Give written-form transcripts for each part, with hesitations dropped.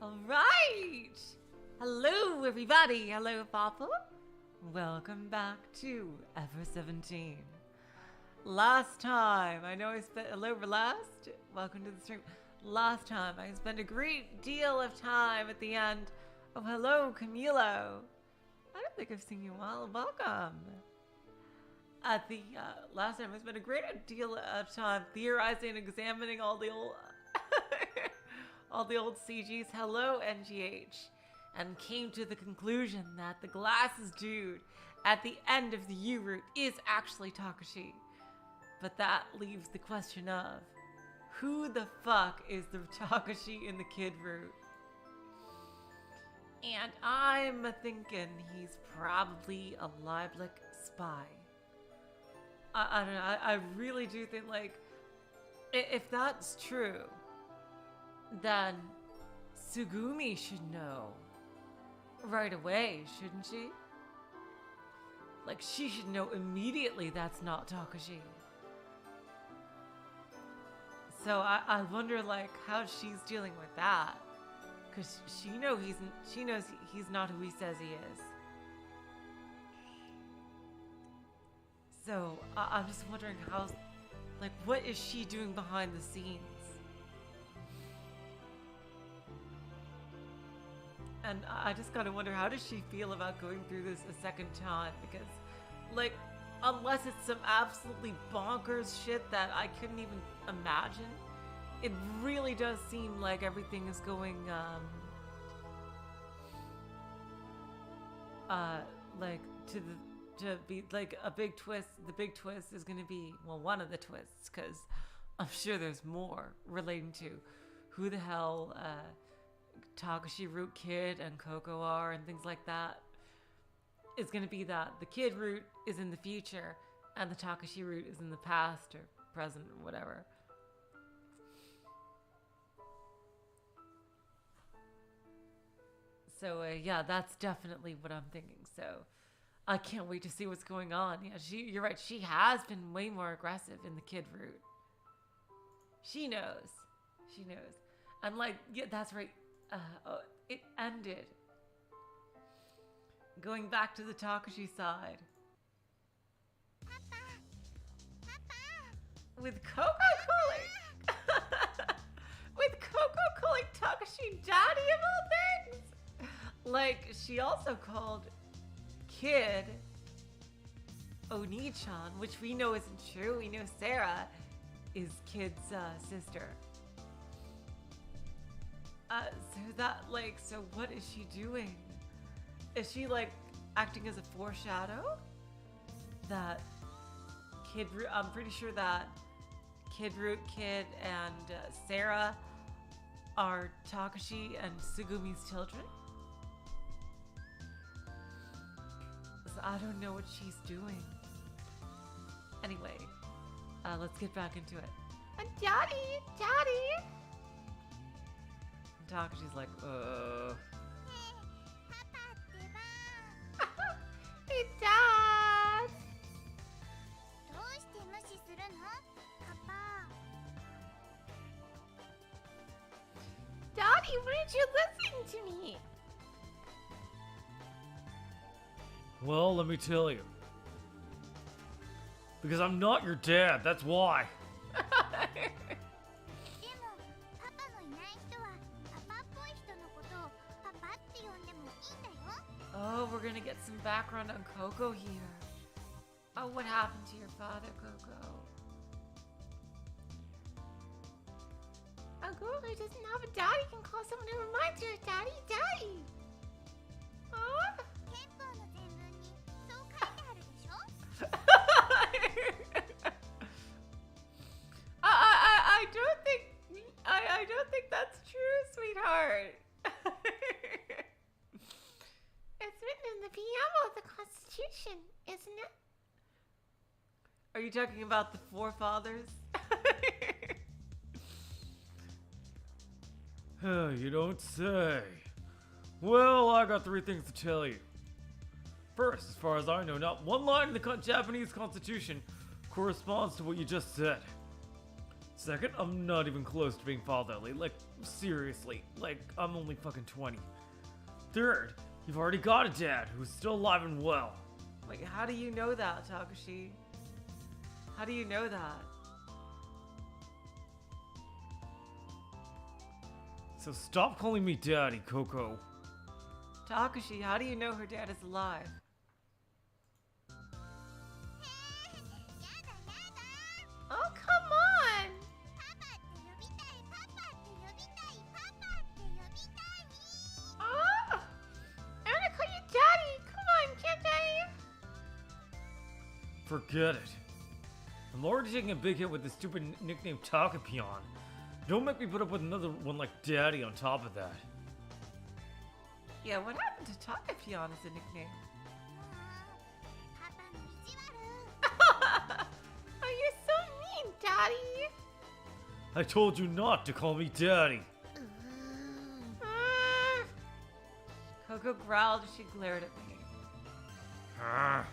Alright! Hello everybody, hello Papa. Welcome back to Ever17. Last time, I know I spent, welcome to the stream. Last time, I spent a great deal of time at the end of Hello Camilo. I don't think I've seen you all, welcome. At the last time, I spent a great deal of time theorizing and examining all the old all the old CGs, hello NGH, and came to the conclusion that the glasses dude at the end of the U route is actually Takeshi. But that leaves the question of, who the fuck is the Takeshi in the kid route? And I'm thinking he's probably a Lieblich spy. I don't know, I really do think, like, if that's true, then Tsugumi should know right away, shouldn't she? Like, she should know immediately that's not Takeshi. So I wonder, like, how she's dealing with that, because she knows he's not who he says he is. So I'm just wondering how, like, what is she doing behind the scenes? And I just gotta wonder, how does she feel about going through this a second time? Because, like, unless it's some absolutely bonkers shit that I couldn't even imagine, it really does seem like everything is going, like, to be, like, a big twist. The big twist is gonna be, well, one of the twists, because I'm sure there's more relating to who the hell, Takeshi root kid and Coco are and things like that. It's gonna be that the kid root is in the future and the Takeshi root is in the past or present or whatever. So yeah, that's definitely what I'm thinking. So I can't wait to see what's going on. Yeah, you're right. She has been way more aggressive in the kid route. She knows. She knows. And, like, yeah, that's right. It ended. Going back to the Takeshi side. With Coco calling. With Coco calling Takeshi daddy of all things. Like, she also called Kid Oni-chan, which we know isn't true. We know Sarah is Kid's sister. So what is she doing? Is she, like, acting as a foreshadow? That Kid Root, I'm pretty sure that Kid Root Kid and Sarah are Takeshi and Tsugumi's children. So I don't know what she's doing. Anyway, let's get back into it. And Daddy! Daddy! Takeshi's like, Hey, Dad! Daddy, weren't you listening to me? Well, let me tell you. Because I'm not your dad, that's why. Oh, we're gonna get some background on Coco here. Oh, what happened to your father, Coco? A girl who doesn't have a daddy can call someone who reminds her of daddy, daddy. Huh? I don't think that's true, sweetheart. It's written in the preamble of the Constitution, isn't it? Are you talking about the forefathers? You don't say. Well, I got 3 things to tell you. First, as far as I know, not one line in the Japanese Constitution corresponds to what you just said. Second, I'm not even close to being fatherly. Like, seriously. Like, I'm only fucking 20. Third, you've already got a dad who's still alive and well. Wait, how do you know that, Takeshi? How do you know that? So stop calling me daddy, Coco. Takeshi, how do you know her dad is alive? Oh, come on! Oh, I want to call you daddy! Come on, can't I? Forget it. I'm already taking a big hit with this stupid nickname Takeshi. Don't make me put up with another one like daddy on top of that. Yeah, what happened to Takeshi as a nickname? Oh, you're so mean, Daddy! I told you not to call me daddy. Coco growled as she glared at me. Ah.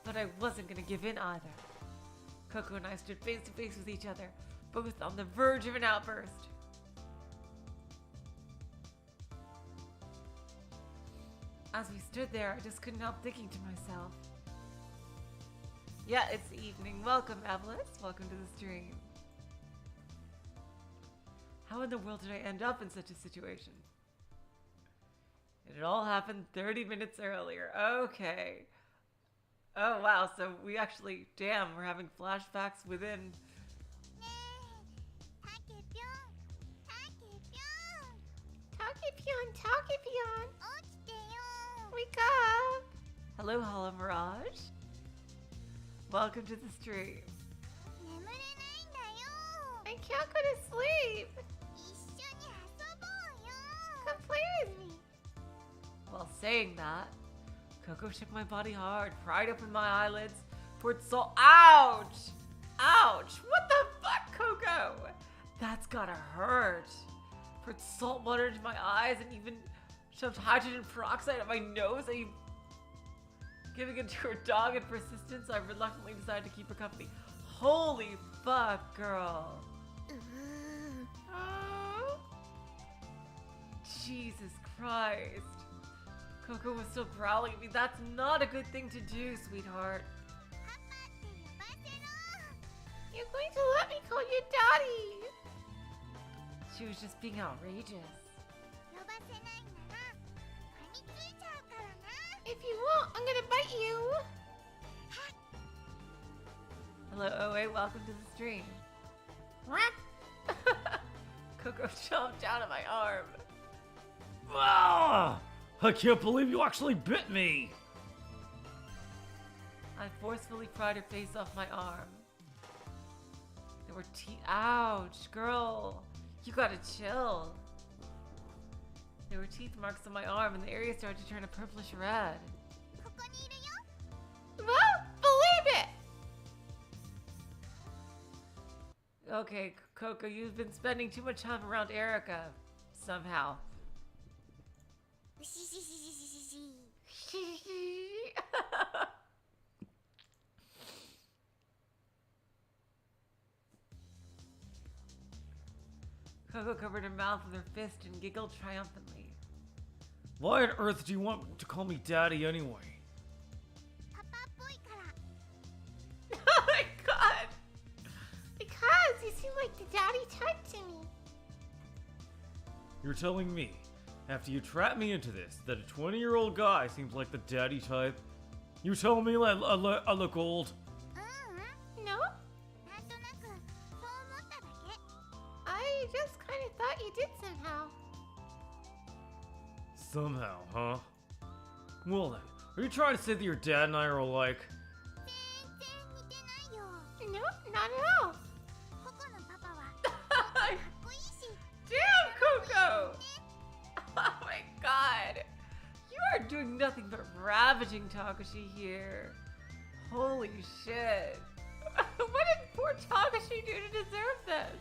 But I wasn't gonna give in either. Coco and I stood face to face with each other, both on the verge of an outburst. As we stood there, I just couldn't help thinking to myself. Yeah, it's evening. Welcome, Evelyn. Welcome to the stream. How in the world did I end up in such a situation? It had all happened 30 minutes earlier. Okay. Oh, wow. So we actually, damn, we're having flashbacks within. Takepion. Wake up. Hello, Hollow Mirage. Welcome to the stream. I can't go to sleep. Come play with me. While saying that, Coco shook my body hard, pried open my eyelids, poured salt. Ouch! Ouch! What the fuck, Coco? That's gotta hurt. Poured salt water into my eyes and even shoved hydrogen peroxide up my nose. Are you giving it to her dog in persistence? I reluctantly decided to keep her company. Holy fuck, girl. Oh. Jesus Christ. Coco was still growling at me. That's not a good thing to do, sweetheart. You're going to let me call you Daddy. She was just being outrageous. If you won't, I'm gonna bite you. Hello, OA. Welcome to the stream. Coco jumped out of my arm. Ah! I can't believe you actually bit me! I forcefully pried her face off my arm. There were Ouch, girl. You gotta chill. There were teeth marks on my arm and the area started to turn a purplish red. Well, believe it! Okay, Coco, you've been spending too much time around Erica. Somehow. Coco covered her mouth with her fist and giggled triumphantly. Why on earth do you want to call me daddy anyway? Oh my god! Because you seem like the daddy type to me. You're telling me, after you trapped me into this, that a 20-year-old guy seems like the daddy type? You tell me I look old? No? I just kind of thought you did somehow. Somehow, huh? Well then, are you trying to say that your dad and I are alike? No, not at all. Damn, Coco! Oh my god! You are doing nothing but ravaging Takeshi here. Holy shit. What did poor Takeshi do to deserve this?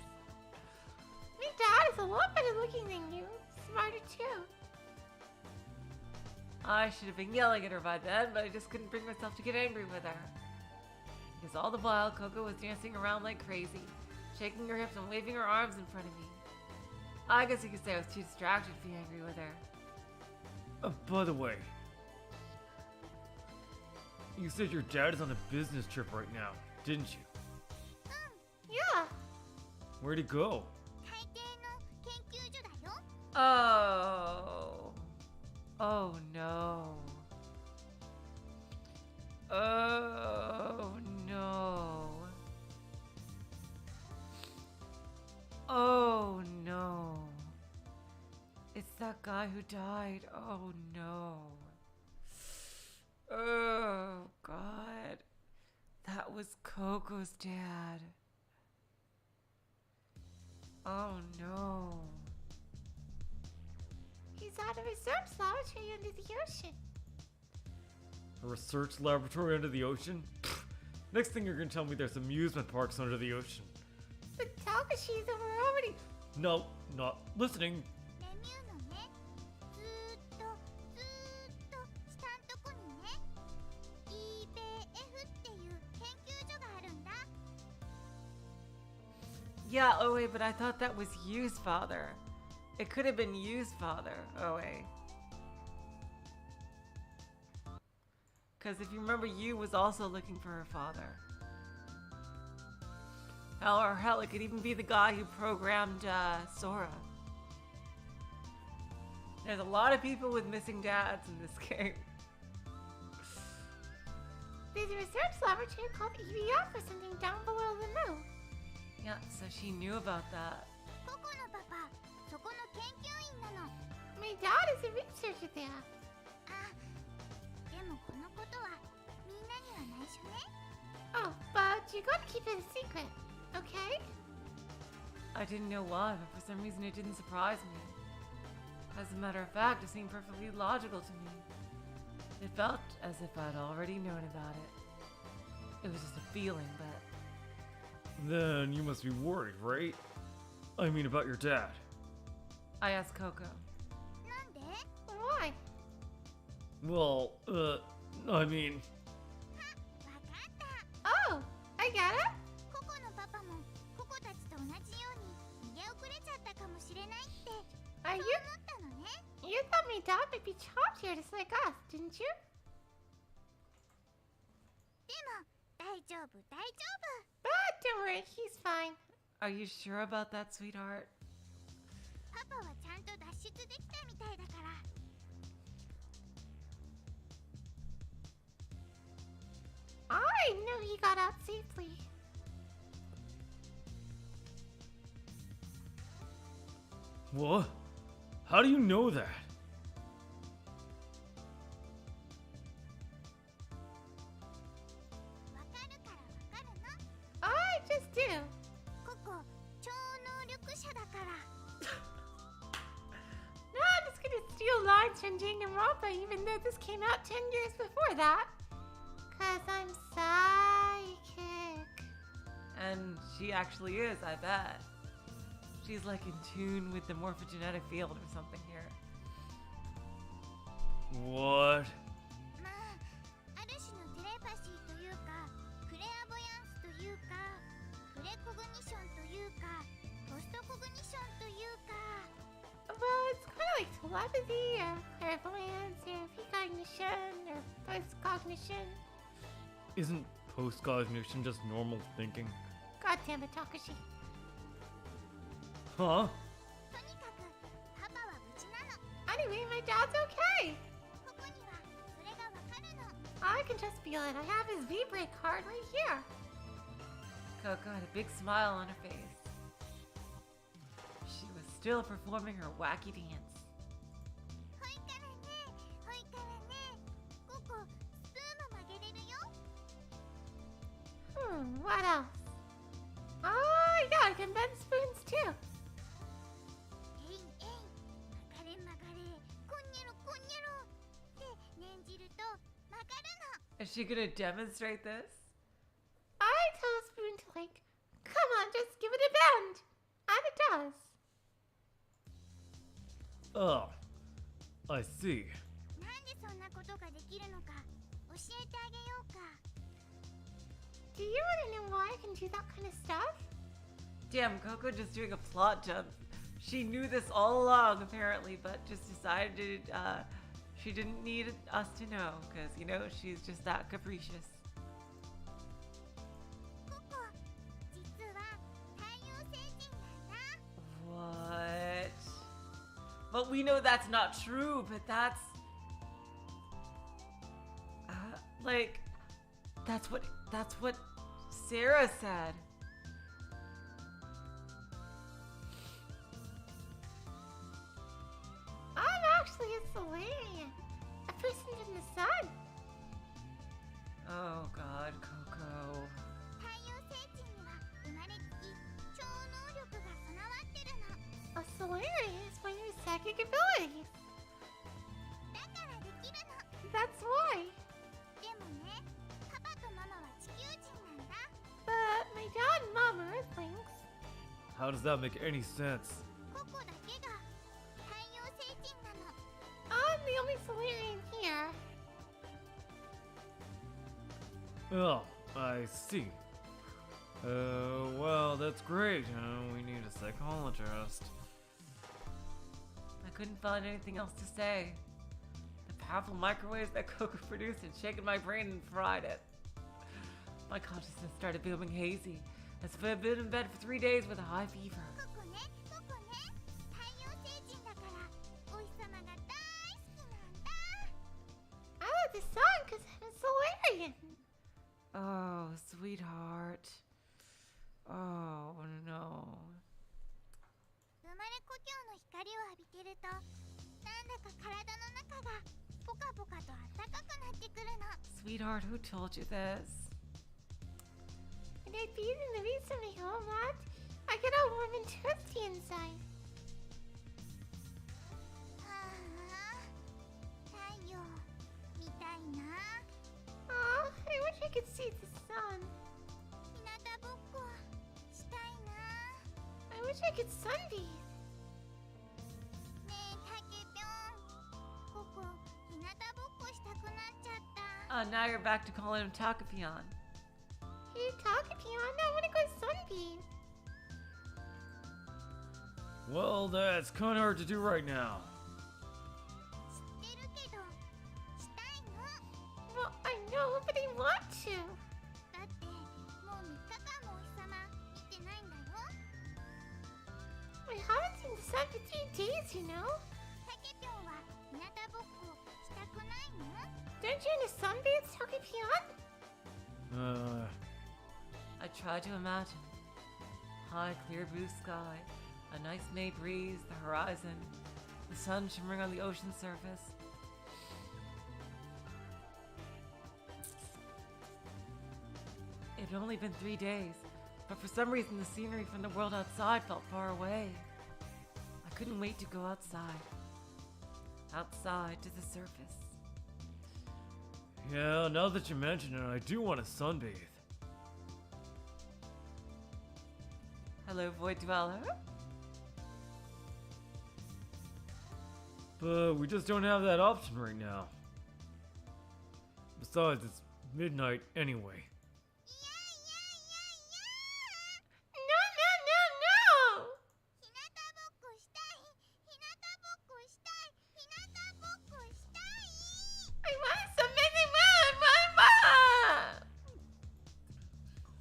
My dad is a lot better looking than you. Smarter too. I should have been yelling at her by then, but I just couldn't bring myself to get angry with her. Because all the while, Coco was dancing around like crazy. shaking her hips and waving her arms in front of me. I guess you could say I was too distracted to be angry with her. By the way, you said your dad is on a business trip right now, didn't you? Yeah. Where'd he go? Oh. Oh no. Oh no. Oh no. It's that guy who died. Oh no. Oh God. That was Coco's dad. Oh no. He's at a research laboratory under the ocean. A research laboratory under the ocean? Pfft. Next thing you're gonna tell me there's amusement parks under the ocean. But Takeshi's over already. No, not listening. Yeah, oh wait, but I thought that was Yu's father. It could have been Yu's father, oh wait. Because if you remember, Yu was also looking for her father. Hell, it could even be the guy who programmed Sora. There's a lot of people with missing dads in this game. There's a research laboratory called Ever17 down below the mill. Yeah, so she knew about that. My dad is a researcher there. Oh, but you gotta keep it a secret, okay? I didn't know why, but for some reason it didn't surprise me. As a matter of fact, it seemed perfectly logical to me. It felt as if I'd already known about it. It was just a feeling, but... Then you must be worried, right? I mean about your dad. I asked Coco. Why? Well, I mean... Oh, I get it. Are you? You thought my dad might be chopped here just like us, didn't you? But don't worry, he's fine. Are you sure about that, sweetheart? I know he got out safely. What? How do you know that? I just do. No, I'm just gonna steal lines from Danganronpa, even though this came out 10 years before that. 'Cause I'm psychic. And she actually is, I bet. She's like in tune with the morphogenetic field or something here. What? Well, it's kind of like telepathy or clairvoyance or precognition or postcognition. Isn't post-cognition just normal thinking? God damn it, Takeshi. Huh? Anyway, my dad's okay. I can just feel it. I have his V-Break card right here. Coco had a big smile on her face. She was still performing her wacky dance. What else? Oh, yeah, I can bend spoons too. Is she gonna demonstrate this? I tell a spoon to like, come on, just give it a bend. And it does. Oh, I see. Do you want to know why I can do that kind of stuff? Damn, Coco just doing a plot jump. She knew this all along, apparently, but just decided she didn't need us to know, because, you know, she's just that capricious. What? But we know that's not true, but that's... like, that's what Sarah said. I'm actually a Solarian, a person from the sun. Oh God, Coco. A Solarian is one of your psychic abilities. That's why. But my dad and mom are Earthlings. How does that make any sense? I'm the only Solarian here. Oh, I see. Well, that's great. We need a psychologist. I couldn't find anything else to say. The powerful microwaves that Coco produced had shaken my brain and fried it. My consciousness started becoming hazy, as if I had been in bed for 3 days with a high fever. I love the sun because I'm a Solarian. Oh, sweetheart. Oh, no. Sweetheart, who told you this? And I breathe in the rays of my home lot. I get all warm and toasty inside. Aw, I wish I could see the sun. I wish I could sunbathe. Now you're back to calling him Takapion. Hey, Takeshi, I want to go sunbathe. Well, that's kind of hard to do right now. Well, I know, but I want to. I haven't seen the sun for 3 days, you know. Don't you in a sunbathe, Takeshi? I tried to imagine. High, clear blue sky, a nice May breeze, the horizon, the sun shimmering on the ocean surface. It had only been 3 days, but for some reason the scenery from the world outside felt far away. I couldn't wait to go outside. Outside to the surface. Yeah, now that you mention it, I do want to sunbathe. Hello, Void Dweller. But we just don't have that option right now. Besides, it's midnight anyway. No! I want sunbathe,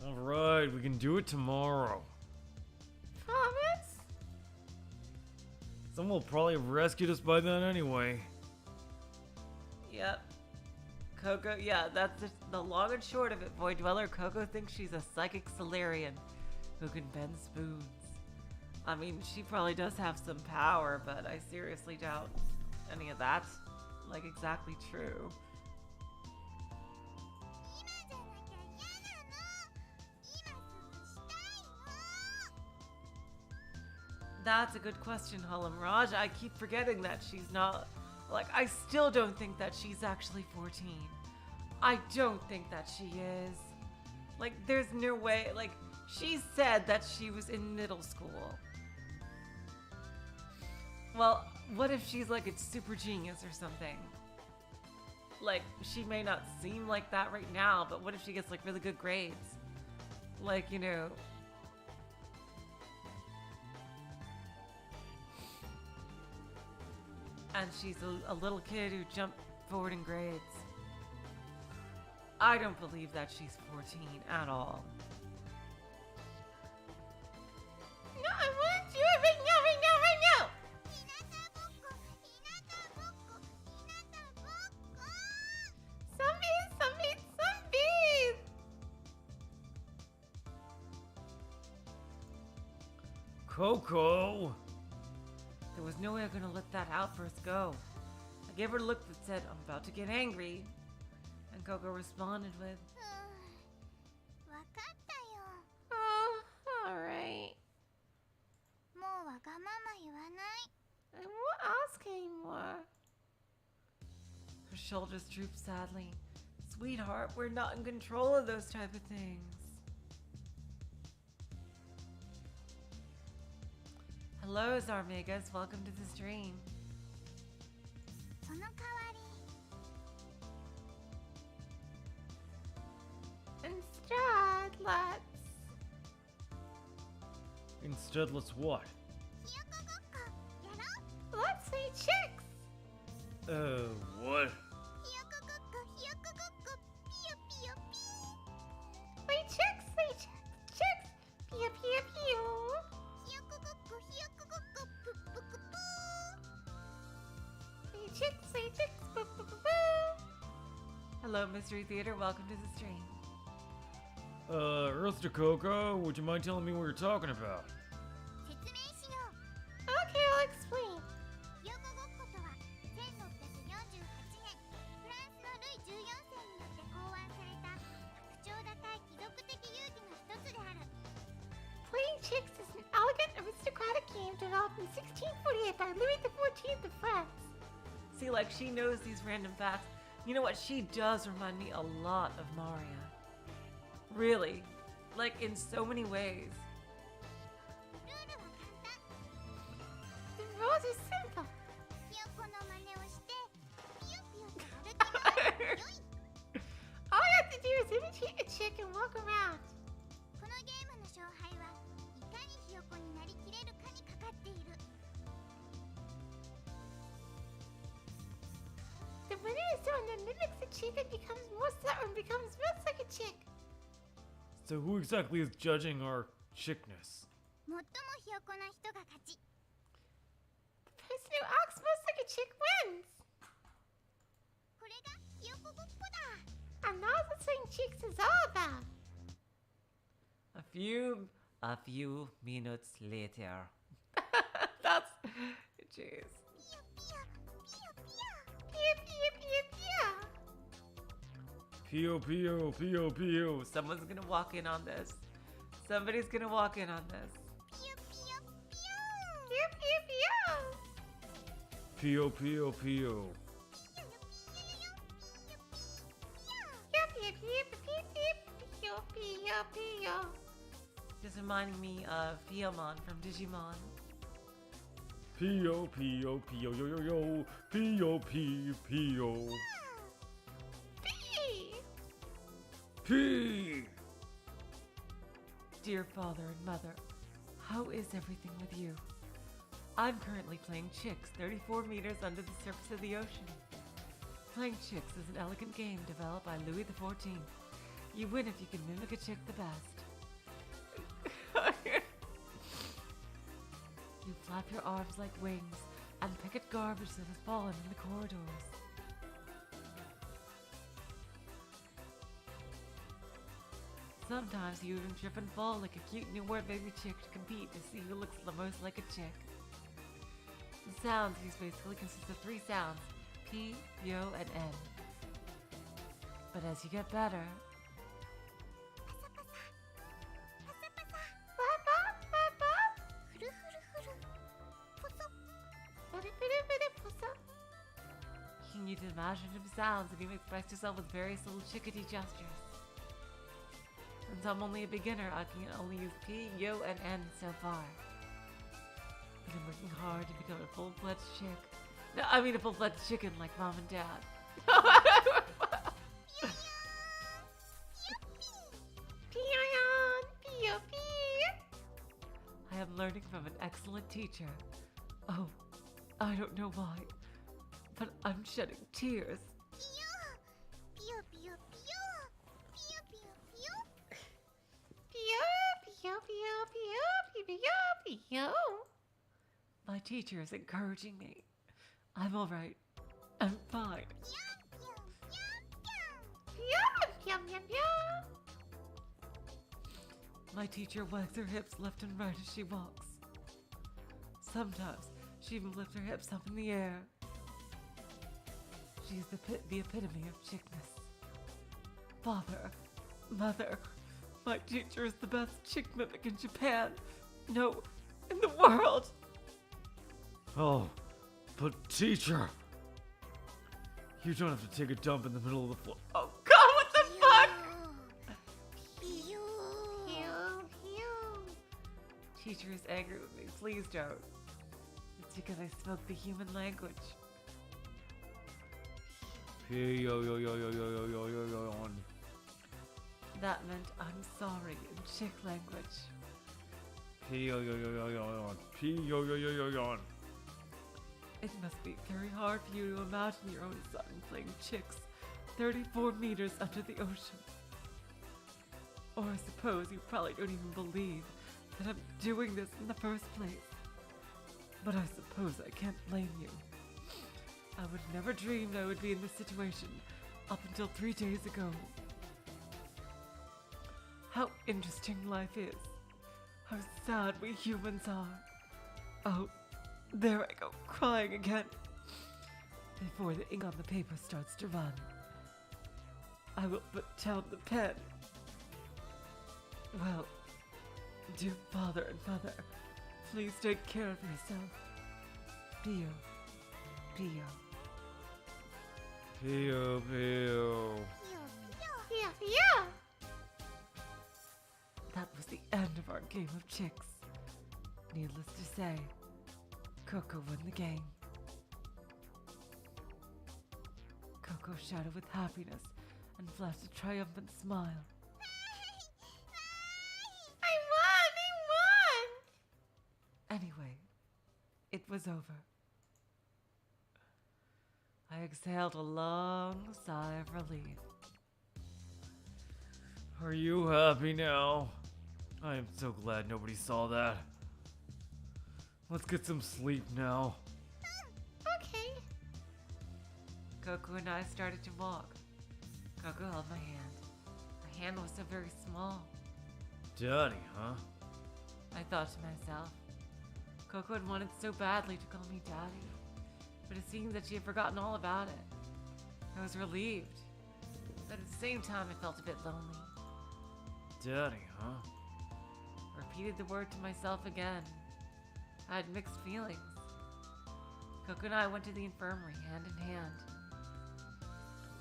Mama! Alright, we can do it tomorrow. Promise? Someone will probably have rescued us by then anyway. Yep. Coco, yeah, that's the long and short of it, Void Dweller. Coco thinks she's a psychic Solarian who can bend spoons. I mean, she probably does have some power, but I seriously doubt any of that's, like, exactly true. That's a good question, Hullum Raj. I keep forgetting that she's not... Like, I still don't think that she's actually 14. I don't think that she is. Like, there's no way... Like, she said that she was in middle school. Well, what if she's like a super genius or something? Like, she may not seem like that right now, but what if she gets like really good grades? Like, you know... And she's a little kid who jumped forward in grades. I don't believe that she's 14 at all. No, I want to do it right now, right now, right now! Zombies, zombies, zombies! Coco! There was no way I'm gonna let that outburst go. I gave her a look that said, I'm about to get angry. And Coco responded with, わかったよ。Oh, alright. もうわがまま言わない。I won't ask anymore. her shoulders drooped sadly. Sweetheart, we're not in control of those type of things. Hello, Zarmegas. Welcome to the stream. その代わり Instead, Instead, let's what? ひよこごっこやろう Let's play chicks! What? ひよこごっこひよこごっこピヨピヨピー Play chicks, play chicks! ピヨピヨピヨひよこごっこひよこごっこプップクプー Play chicks, play chicks, プップクプー Hello, Mystery Theater. Welcome to the stream. Earthster Coco, would you mind telling me what you're talking about? 説明しよう Okay, I'll explain ひよこごっことは1648年フランスのルイ14世によって考案された格調高い貴族的遊戯の一つである Playing chicks is an elegant aristocratic game developed in 1648 by Louis XIV of France. See, like, she knows these random facts. You know what? She does remind me a lot of Maria. Really. Like, in so many ways. ルールは簡単 The rules are simple ひよこの真似をしてピヨピヨと歩き回るよい All you have to do is imitate a chick and walk around このゲームの勝敗はいかにひよこになりきれるかにかかっている The winner is the one that mimics a chick and becomes most like a chick So who exactly is judging our chickness? 最もひよこな人が勝ち The person who acts most like a chick wins これがひよこごっこだ And that's what playing chicks is all about A few minutes later. That's... Jeez. ピヨピヨピヨピヨピヨピヨピヨピヨ Pio, pio, pio, pio. Someone's gonna walk in on this. Somebody's gonna walk in on this. ピヨピヨピヨピヨピヨピヨ Pio, pio, pio. Just reminding me of Piomon from Digimon. Pio, pio, pio, yo, yo, yo. Pio, pio, pio. P. Dear father and mother, how is everything with you? I'm currently playing Chicks 34 meters under the surface of the ocean. Playing Chicks is an elegant game developed by Louis XIV. You win if you can mimic a chick the best. You flap your arms like wings and pick at garbage that has fallen in the corridors. Sometimes you even trip and fall like a cute newborn baby chick to compete to see who looks the most like a chick. The sounds used basically consist of 3 sounds, P, Yo, and N. But as you get better, you can use imaginative sounds and even express yourself with various little chickadee gestures. Since I'm only a beginner, I can only use P, Yo, and N so far. But I'm working hard to become a full-fledged chick. No, I mean a full-fledged chicken like mom and dad. I am learning from an excellent teacher. Oh, I don't know why, but I'm shedding tears. ピヨピヨピヨピヨピヨピヨ My teacher is encouraging me. I'm all right. I'm fine. ピョンピョンピョンピョンピョンピョンピョン My teacher wags her hips left and right as she walks. Sometimes she even lifts her hips up in the air. She's the epitome of chickness. Father, mother, my teacher is the best chick mimic in Japan. No, in the world. Oh, but teacher, you don't have to take a dump in the middle of the floor. Oh God, what the fuck? ピヨピヨピヨ Teacher is angry with me. Please don't. It's because I spoke the human language. Hey, yo, yo, yo, yo, yo, yo, yo, yo, yo, on. That meant I'm sorry in chick language. Hey, yo, yo, yo, yo, yo, on. Hey, yo, yo, yo, yo, yo, on. It must be very hard for you to imagine your own son playing chicks 34 meters under the ocean. Or I suppose you probably don't even believe that I'm doing this in the first place. But I suppose I can't blame you. I would never dreamed I would be in this situation up until 3 days ago. How interesting life is. How sad we humans are. Oh, there I go, crying again. Before the ink on the paper starts to run, I will put down the pen. Well, dear father and mother, please take care of yourself. Pio, Pio. Pio, Pio. ピヨピヨ That was the end of our game of chicks. Needless to say, Coco won the game. Coco shouted with happiness and flashed a triumphant smile. I won! Anyway, it was over. I exhaled a long sigh of relief. Are you happy now? I am so glad nobody saw that. Let's get some sleep now. Okay. Coco and I started to walk. Coco held my hand. Her hand was so very small. Daddy, huh? I thought to myself, Coco had wanted so badly to call me Daddy, but it seemed that she had forgotten all about it. I was relieved, but at the same time I felt a bit lonely. Daddy, huh? I repeated the word to myself again. I had mixed feelings. Coco and I went to the infirmary hand in hand.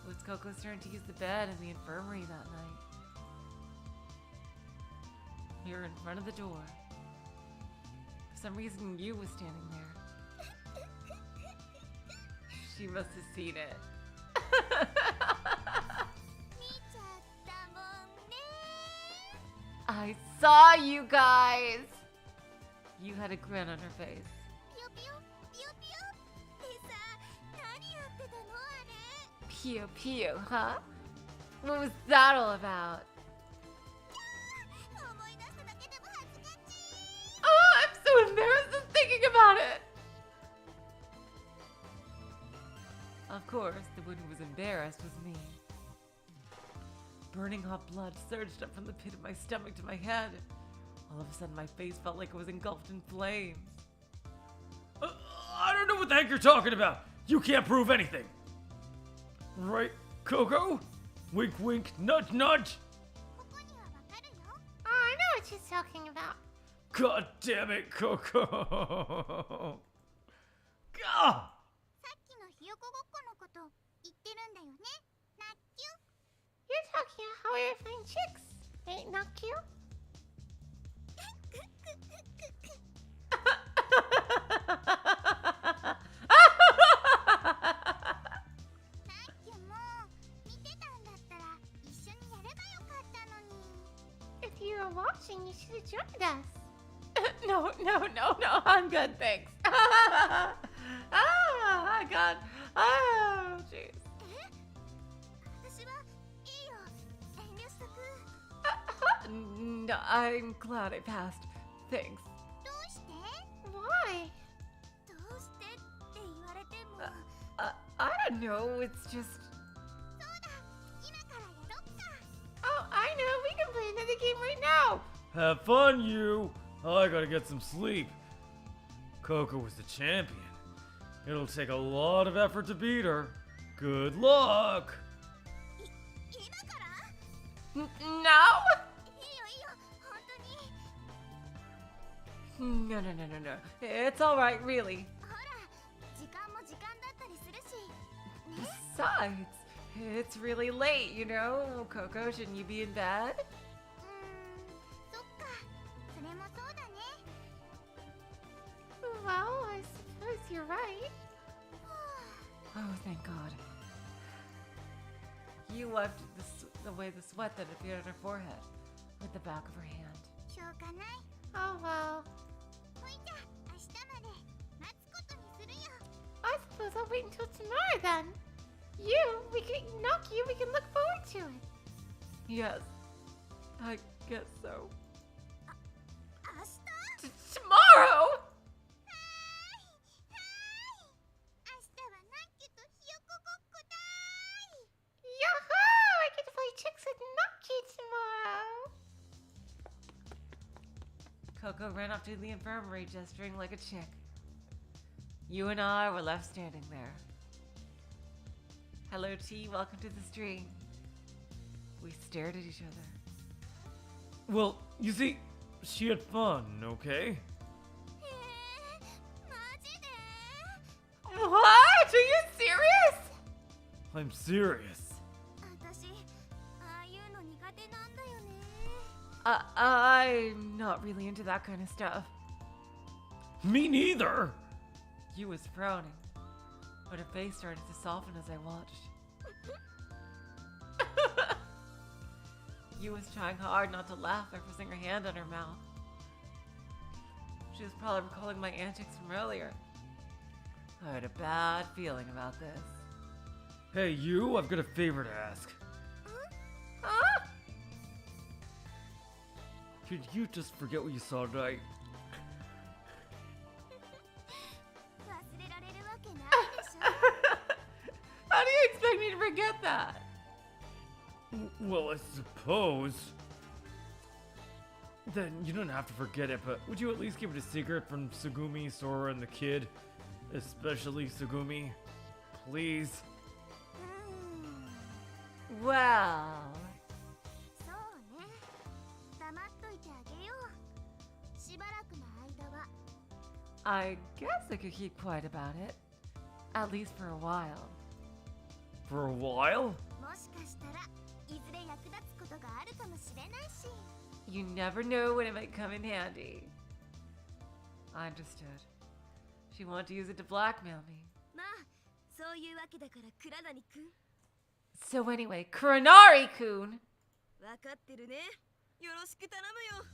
It was Coco's turn to use the bed in the infirmary that night. We were in front of the door. For some reason, you was standing there. She must have seen it. 見ちゃったもんね I saw you guys! You had a grin on her face. ピヨピヨピヨピヨってさ何やってたのあれ Pew pew, huh? What was that all about? 思い出しただけでも恥ずかしい Oh, I'm so embarrassed just thinking about it! Of course, the one who was embarrassed was me. Burning hot blood surged up from the pit of my stomach to my head. All of a sudden, my face felt like it was engulfed in flames. I don't know what the heck you're talking about. You can't prove anything. Right, Coco? Wink, wink, nudge, nudge. ここにはわかるよ Oh, I know what she's talking about. God damn it, Coco. Gah! さっきのひよこごっこのこと言ってるんだよねなっちゅ You're talking about how we were playing chicks. Ain't not cute? なっちゅも見てたんだったら一緒にやればよかったのに If you were watching, you should have joined us. No, I'm good, thanks. I Oh, jeez. 私はいいよ。遠慮しとく。 No, I'm glad I passed. Thanks. どうして？ Why? どうしてって言われても。 I don't know. It's just. そうだ。今からやろっか。 Oh, I know. We can play another game right now. Have fun, you! I gotta get some sleep. Coco was the champion. It'll take a lot of effort to beat her. Good luck! 今から？ No? いいよいいよ。本当に。 No, no, no, no, no. It's alright, really. ほら、時間も時間だったりするし。ね。 Besides, it's really late, you know? Coco, shouldn't you be in bed? そっか。それもそうだね。 Well, I suppose you're right. Oh, thank God. You wiped away the sweat that appeared on her forehead with the back of her hand. しょうがない。 Oh, well. ほいじゃ、明日まで待つことにするよ。 I suppose I'll wait until tomorrow then. We can look forward to it. Yes, I guess so. 明日？ Tomorrow? 明日はナッキとひよこごっこだーい。 Yahoo! I get to play chicks with Nucky tomorrow. Coco ran off to the infirmary, gesturing like a chick. You and I were left standing there. Hello, T. Welcome to the stream. We stared at each other. Well, you see, she had fun, okay? マジで？ What? Are you serious? I'm serious. 私、ああいうの苦手なんだよね。 I'm not really into that kind of stuff. Me neither! You was frowning, but her face started to soften as I watched. You was trying hard not to laugh by pressing her hand on her mouth. She was probably recalling my antics from earlier. I had a bad feeling about this. Hey, you, I've got a favor to ask. Huh? Could you just forget what you saw tonight? 忘れられるわけないでしょ。 How do you expect me to forget that? Well, I suppose. Then you don't have to forget it, but would you at least keep it a secret from Sugumi, Sora, and the kid? Especially Sugumi. Please. うん。 Well, そうね。黙っといてあげよう。しばらくの間は。 I guess I could keep quiet about it. At least for a while. For a while? もしかしたらいずれ役立つことがあるかもしれないし。 You never know when it might come in handy. I understood. She wanted to use it to blackmail me. まあ、そういうわけだから倉谷くん。 So anyway, Kuranari-kun! わかってるね。よろしく頼むよ。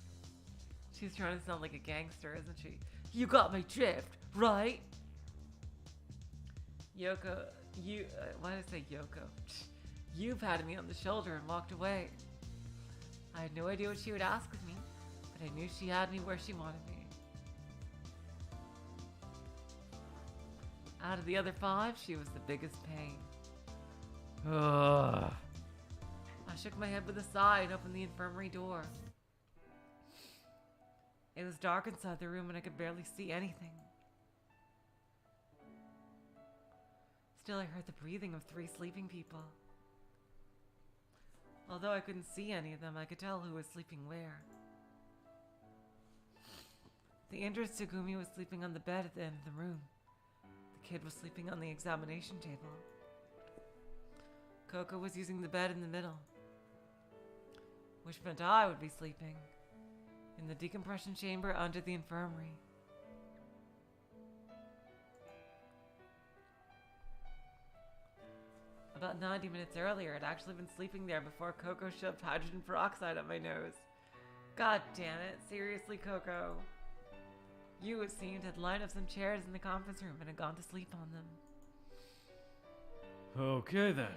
She's trying to sound like a gangster, isn't she? You got my drift, right? Yoko, why did I say Yoko? You patted me on the shoulder and walked away. I had no idea what she would ask of me, but I knew she had me where she wanted me. Out of the other 5, she was the biggest pain. Ugh. I shook my head with a sigh and opened the infirmary door. It was dark inside the room and I could barely see anything. Still, I heard the breathing of 3 sleeping people. Although I couldn't see any of them, I could tell who was sleeping where. The injured Tsugumi was sleeping on the bed at the end of the room. The kid was sleeping on the examination table. Coco was using the bed in the middle, which meant I would be sleeping in the decompression chamber under the infirmary. About 90 minutes earlier, I'd actually been sleeping there before Coco shoved hydrogen peroxide up my nose. God damn it, seriously, Coco. You, it seemed, had lined up some chairs in the conference room and had gone to sleep on them. Okay then.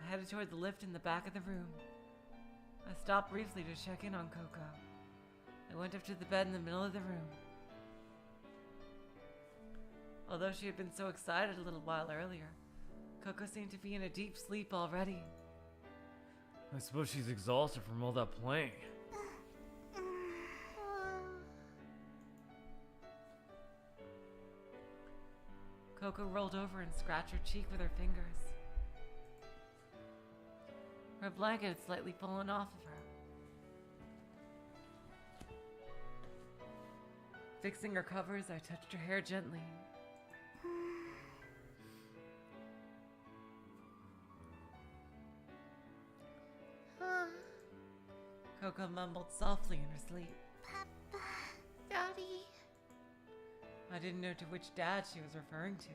I headed toward the lift in the back of the room. I stopped briefly to check in on Coco. I went up to the bed in the middle of the room. Although she had been so excited a little while earlier, Coco seemed to be in a deep sleep already. I suppose she's exhausted from all that playing. Coco rolled over and scratched her cheek with her fingers. Her blanket had slightly fallen off of her. Fixing her covers, I touched her hair gently. Coco mumbled softly in her sleep. Papa. Daddy. I didn't know to which dad she was referring to,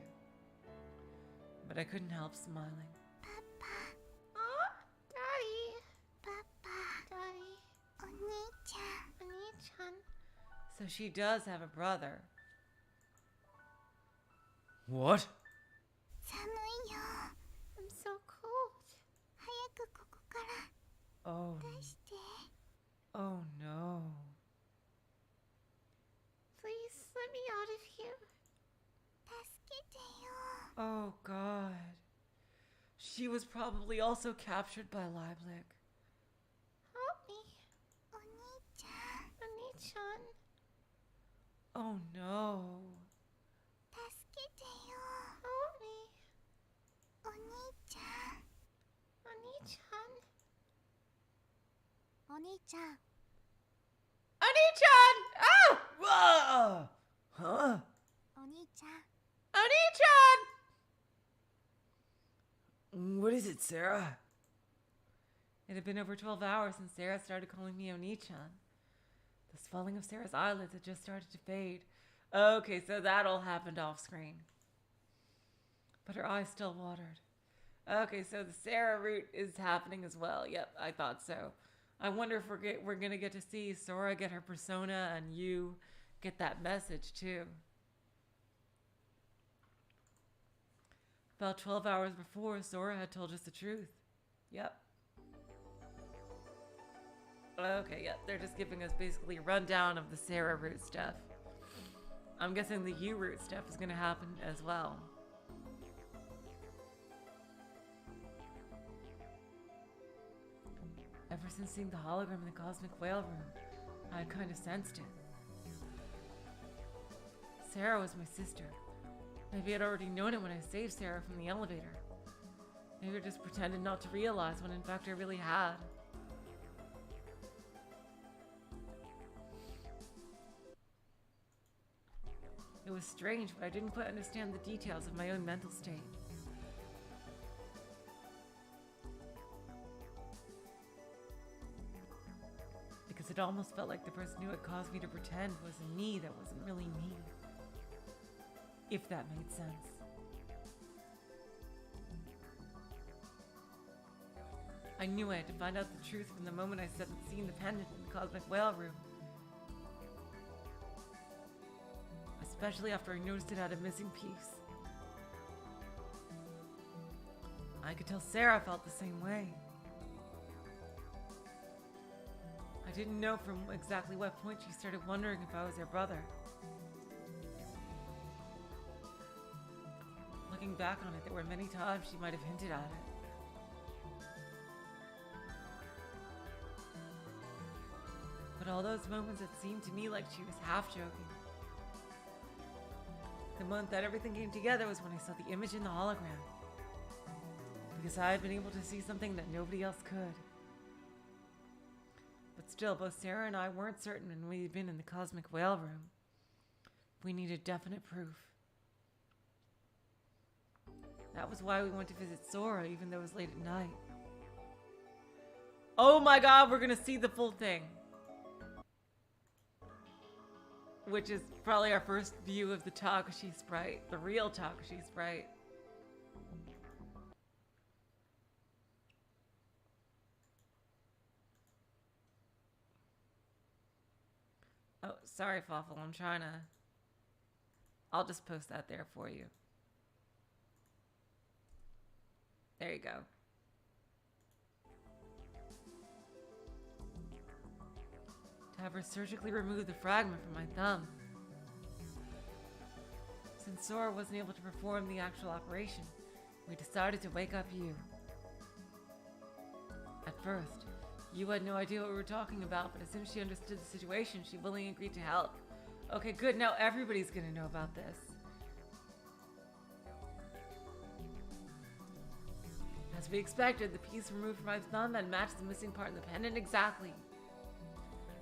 but I couldn't help smiling. Oh, Daddy. Papa. Daddy. Oni-chan. Oni-chan. So she does have a brother. What? 寒いよ。 I'm so cold. 早くここから Oh, 出して。 oh no. Please let me out of here. 助けてよ。 Oh god. She was probably also captured by Lieblich. Help me. お兄ちゃん。 Oni-chan. Oh no. 助けてよ。 Help me. お兄ちゃん。 Oni-chan. お兄ちゃん。 Oni-chan! Ah! Whoa! Huh? お兄ちゃん。 Oni-chan! What is it, Sarah? It had been over 12 hours since Sarah started calling me Oni-chan. The swelling of Sarah's eyelids had just started to fade. Okay, so that all happened off screen. But her eyes still watered. Okay, so the Sarah route is happening as well. Yep, I thought so. I wonder if we're going to get to see Sora get her persona and you get that message too. About 12 hours before, Sora had told us the truth. Yep. Okay, yep, they're just giving us basically a rundown of the Sarah route stuff. I'm guessing the U route stuff is going to happen as well. Ever since seeing the hologram in the cosmic whale room, I had kind of sensed it. Sarah was my sister. Maybe I'd already known it when I saved Sarah from the elevator. Maybe I just pretended not to realize when in fact I really had. It was strange, but I didn't quite understand the details of my own mental state. Because it almost felt like the person who had caused me to pretend was me that wasn't really me. If that made sense. I knew I had to find out the truth from the moment I set seeing the pendant in the cosmic whale room. Especially after I noticed it had a missing piece. I could tell Sarah felt the same way. I didn't know from exactly what point she started wondering if I was her brother. Looking back on it, there were many times she might have hinted at it. But all those moments, it seemed to me like she was half joking. The moment that everything came together was when I saw the image in the hologram. Because I had been able to see something that nobody else could. But still, both Sarah and I weren't certain when we had been in the cosmic whale room. We needed definite proof. That was why we went to visit Sora, even though it was late at night. Oh my god, we're gonna see the full thing. Which is probably our first view of the Takeshi sprite. The real Takeshi sprite. Oh, sorry, Fawful. I'm trying to... I'll just post that there for you. There you go. To have her surgically remove the fragment from my thumb. Since Sora wasn't able to perform the actual operation, we decided to wake up you. At first, you had no idea what we were talking about, but as soon as she understood the situation, she willingly agreed to help. Okay, good, now everybody's gonna know about this. As we expected, the piece removed from my thumb had matched the missing part in the pendant exactly.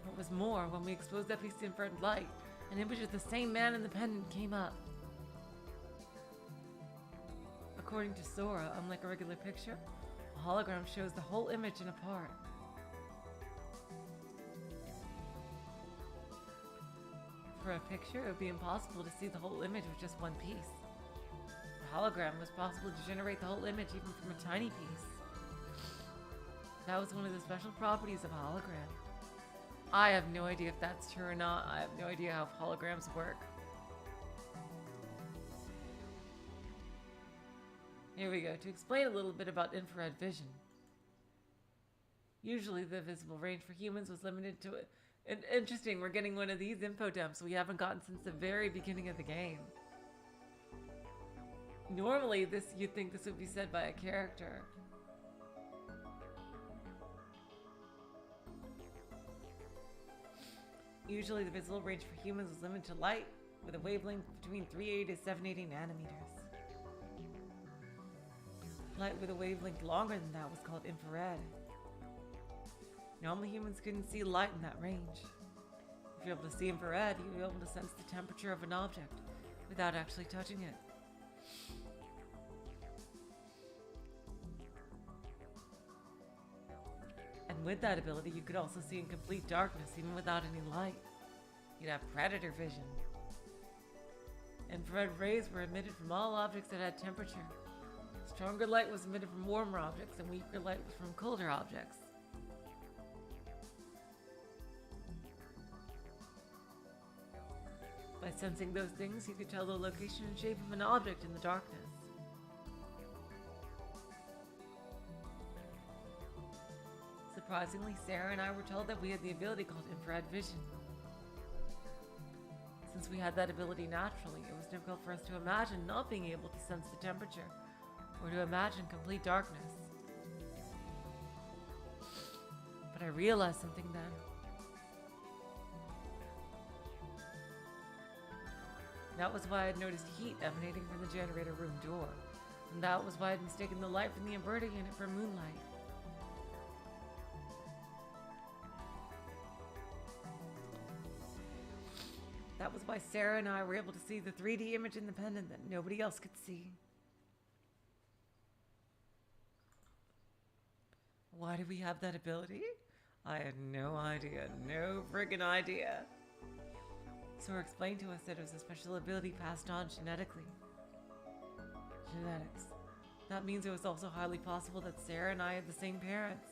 What was more, when we exposed that piece to infrared light, an image of the same man in the pendant came up. According to Sora, unlike a regular picture, a hologram shows the whole image in a part. For a picture, it would be impossible to see the whole image with just one piece. A hologram was possible to generate the whole image even from a tiny piece. That was one of the special properties of a hologram. I have no idea if that's true or not. I have no idea how holograms work. Here we go. To explain a little bit about infrared vision. Usually the visible range for humans was limited to it. Interesting, we're getting one of these info dumps we haven't gotten since the very beginning of the game. Normally, you'd think this would be said by a character. Usually the visible range for humans was limited to light, with a wavelength between 380 to 780 nanometers. Light with a wavelength longer than that was called infrared. Normal humans couldn't see light in that range. If you're able to see infrared, you'd be able to sense the temperature of an object without actually touching it. And with that ability, you could also see in complete darkness, even without any light. You'd have predator vision. Infrared rays were emitted from all objects that had temperature. Stronger light was emitted from warmer objects, and weaker light was from colder objects. By sensing those things, you could tell the location and shape of an object in the darkness. Surprisingly, Sarah and I were told that we had the ability called infrared vision. Since we had that ability naturally, it was difficult for us to imagine not being able to sense the temperature, or to imagine complete darkness. But I realized something then. That was why I had noticed heat emanating from the generator room door, and that was why I had mistaken the light from the inverter unit for moonlight. That was why Sarah and I were able to see the 3D image in the pendant that nobody else could see. Why do we have that ability? I had no idea. No friggin' idea. Sora explained to us that it was a special ability passed on genetically. Genetics. That means it was also highly possible that Sarah and I had the same parents.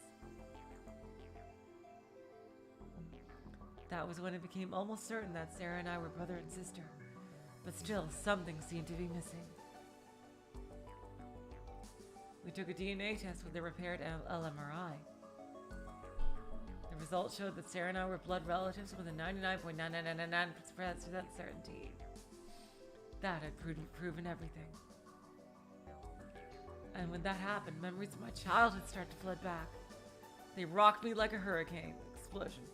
That was when it became almost certain that Sarah and I were brother and sister. But still, something seemed to be missing. We took a DNA test with a repaired LMRI. The results showed that Sarah and I were blood relatives with a 99.9999% certainty. That had proven everything. And when that happened, memories of my childhood started to flood back. They rocked me like a hurricane explosion.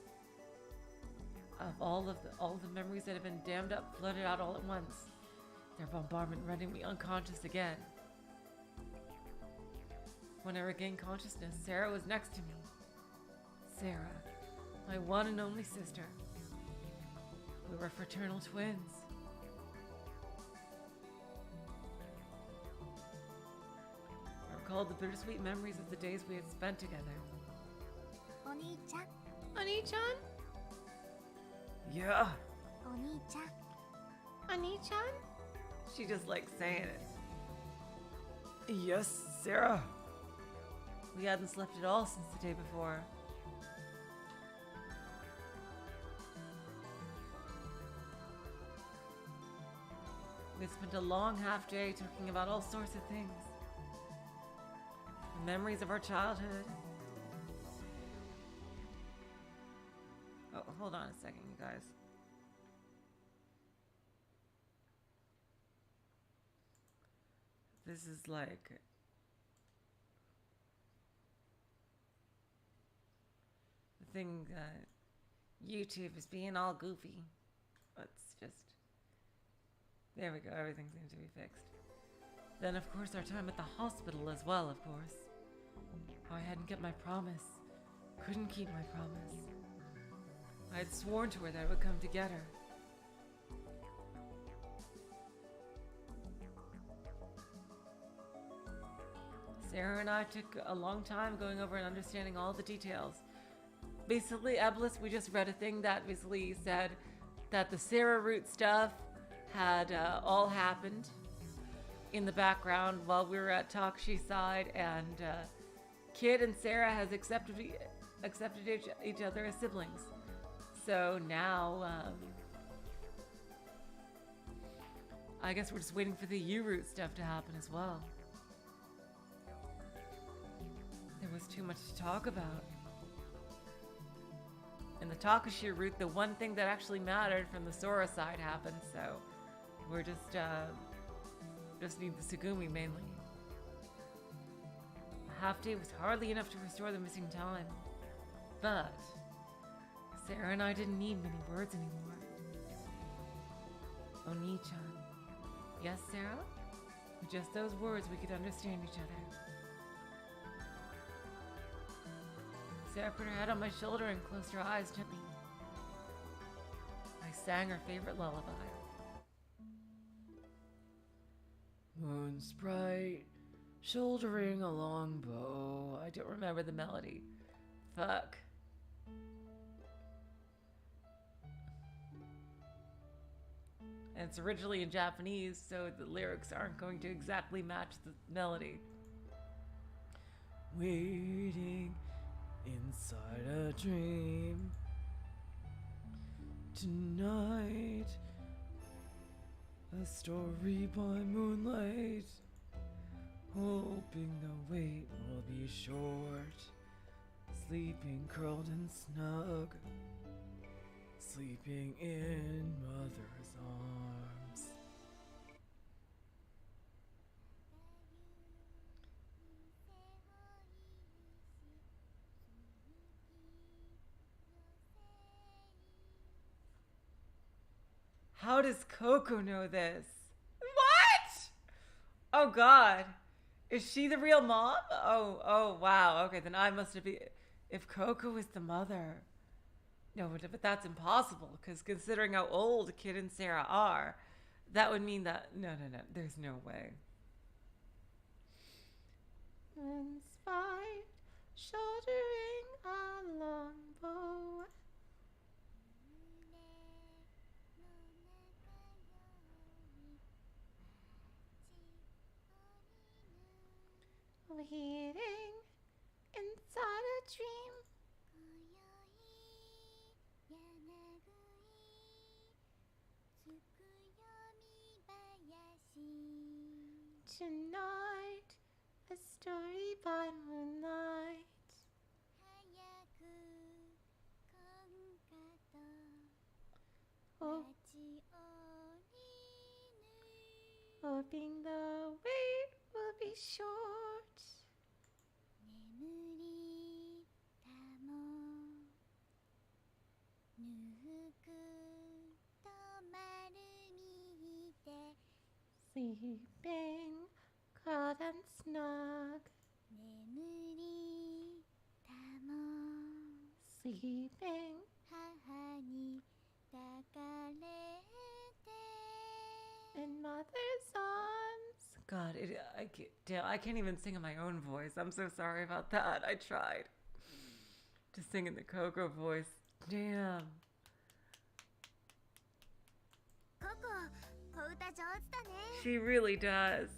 Of all of the memories that had been dammed up flooded out all at once, their bombardment rendering me unconscious again. When I regained consciousness, Sarah was next to me. Sarah, my one and only sister. We were fraternal twins. I recalled the bittersweet memories of the days we had spent together. Oni-chan. Oni-chan? Yeah. Oni-chan. Oni-chan? She just likes saying it. Yes, Sarah. We hadn't slept at all since the day before. We had spent a long half day talking about all sorts of things. Memories of our childhood. Oh, hold on a second, you guys. This is like... the thing that YouTube is being all goofy. Let's just... There we go, everything seems to be fixed. Then, of course, our time at the hospital as well, of course. How I hadn't kept my promise. Couldn't keep my promise. I had sworn to her that I would come to get her. Sarah and I took a long time going over and understanding all the details. Basically, Eblis, we just read a thing that basically said that the Sarah root stuff had all happened in the background while we were at Takeshi's side, and Kid and Sarah has accepted each other as siblings. So now, I guess we're just waiting for the U-root stuff to happen as well. There was too much to talk about. In the Takeshi route, the one thing that actually mattered from the Sora side happened, so we're just need the Tsugumi mainly. A half day was hardly enough to restore the missing time. But Sarah and I didn't need many words anymore. Oni-chan. Yes, Sarah? With just those words, we could understand each other. Sarah put her head on my shoulder and closed her eyes gently. I sang her favorite lullaby. Moon sprite, shouldering a long bow. I don't remember the melody. Fuck. And it's originally in Japanese, so the lyrics aren't going to exactly match the melody. Waiting inside a dream tonight, a story by moonlight, hoping the wait will be short, sleeping curled and snug, sleeping in mother's arms. How does Coco know this? What? Oh God. Is she the real mom? Oh wow. Okay, then I must have been... If Coco is the mother... No, but that's impossible, because considering how old Kid and Sarah are, that would mean that... No. There's no way. Inspired, shouldering a long bow. Waiting inside a dream. Tonight, a story by moonlight. Oh. Hoping the wait will be short. Sleeping, curled and snug. Sleeping. In mother's arms. God, I can't even sing in my own voice. I'm so sorry about that. I tried to sing in the Coco voice. Damn. She really does.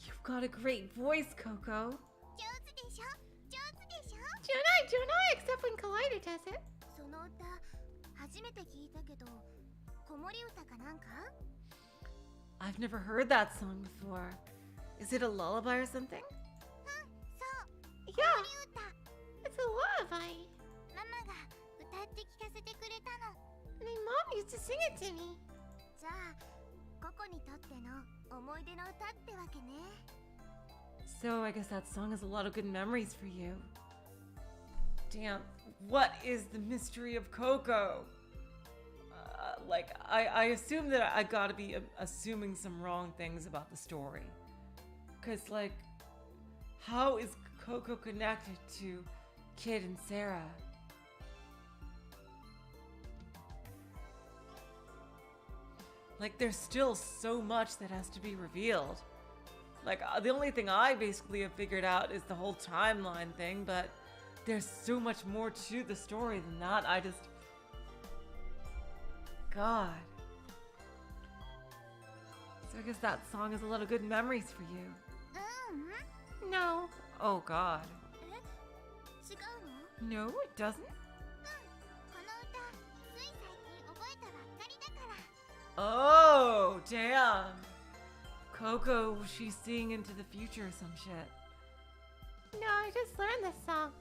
You've got a great voice, Coco. Junai, except when Collider does it. I've never heard that song before. Is it a lullaby or something? 子守歌 It's a lullaby. ママが歌って聞かせてくれたの。 My mom used to sing it to me. じゃあココにとっての思い出の歌ってわけね。 So I guess that song has a lot of good memories for you. Damn, what is the mystery of Coco? Like, I assume that I gotta be assuming some wrong things about the story. Because, like, how is Coco connected to Kid and Sarah? Like, there's still so much that has to be revealed. Like, the only thing I basically have figured out is the whole timeline thing, but there's so much more to the story than that. God. So I guess that song has a lot of good memories for you. ううん。 No. Oh, God. 違うの？ No, it doesn't? この歌つい最近覚えたばっかりだから。 Oh, damn. Coco, she's seeing into the future or some shit. No, I just learned this song.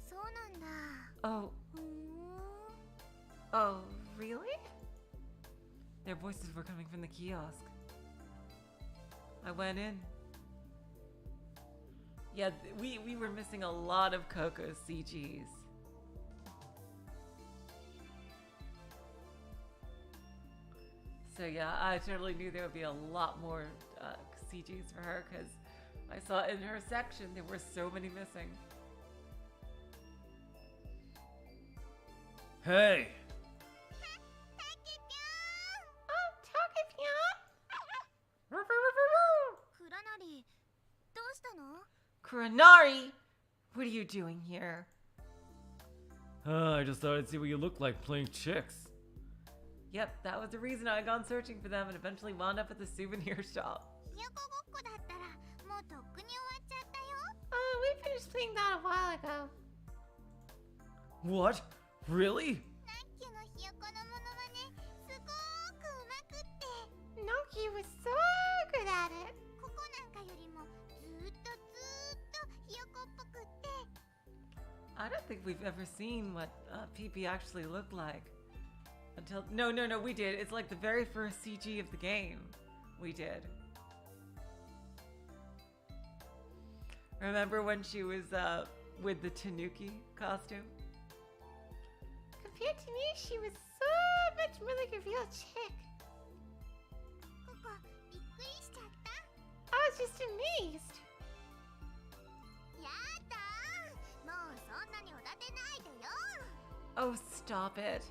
そうなんだ。 Oh, ふーん。 oh, really? Their voices were coming from the kiosk. I went in. Yeah, we were missing a lot of Coco's CGs. So yeah, I totally knew there would be a lot more CGs for her because I saw in her section there were so many missing. Hey! Oh, Takeshi! クラナリ、どうしたの？ Kuranari! What are you doing here? I just thought I'd see what you look like playing chicks. Yep, that was the reason I had gone searching for them and eventually wound up at the souvenir shop. ひよこごっこだったらもうとっくに終わっちゃったよ。 Oh, we finished playing that a while ago. What? Really? ナッキュのひよこのモノマネすごーくうまくって、 Noki was so good at it. ここなんかよりもずーっとひよこっぽくって。 I don't think we've ever seen what PP actually looked like. Until no, we did. It's like the very first CG of the game. We did. Remember when she was with the Tanuki costume? Compared to me, she was so much more like a real chick. ココびっくりしちゃった。 I was just amazed. やだー、もうそんなにおだてないでよ。 Oh, stop it.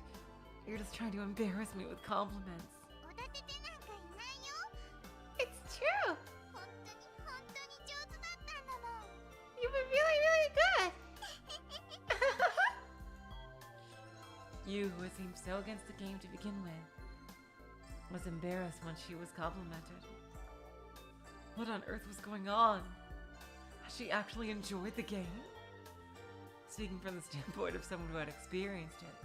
You're just trying to embarrass me with compliments. おだててなんかいないよ。 It's true. 本当に上手だったんだもん。 You were really, really good. You, who seemed so against the game to begin with, was embarrassed when she was complimented. What on earth was going on? Has she actually enjoyed the game? Speaking from the standpoint of someone who had experienced it,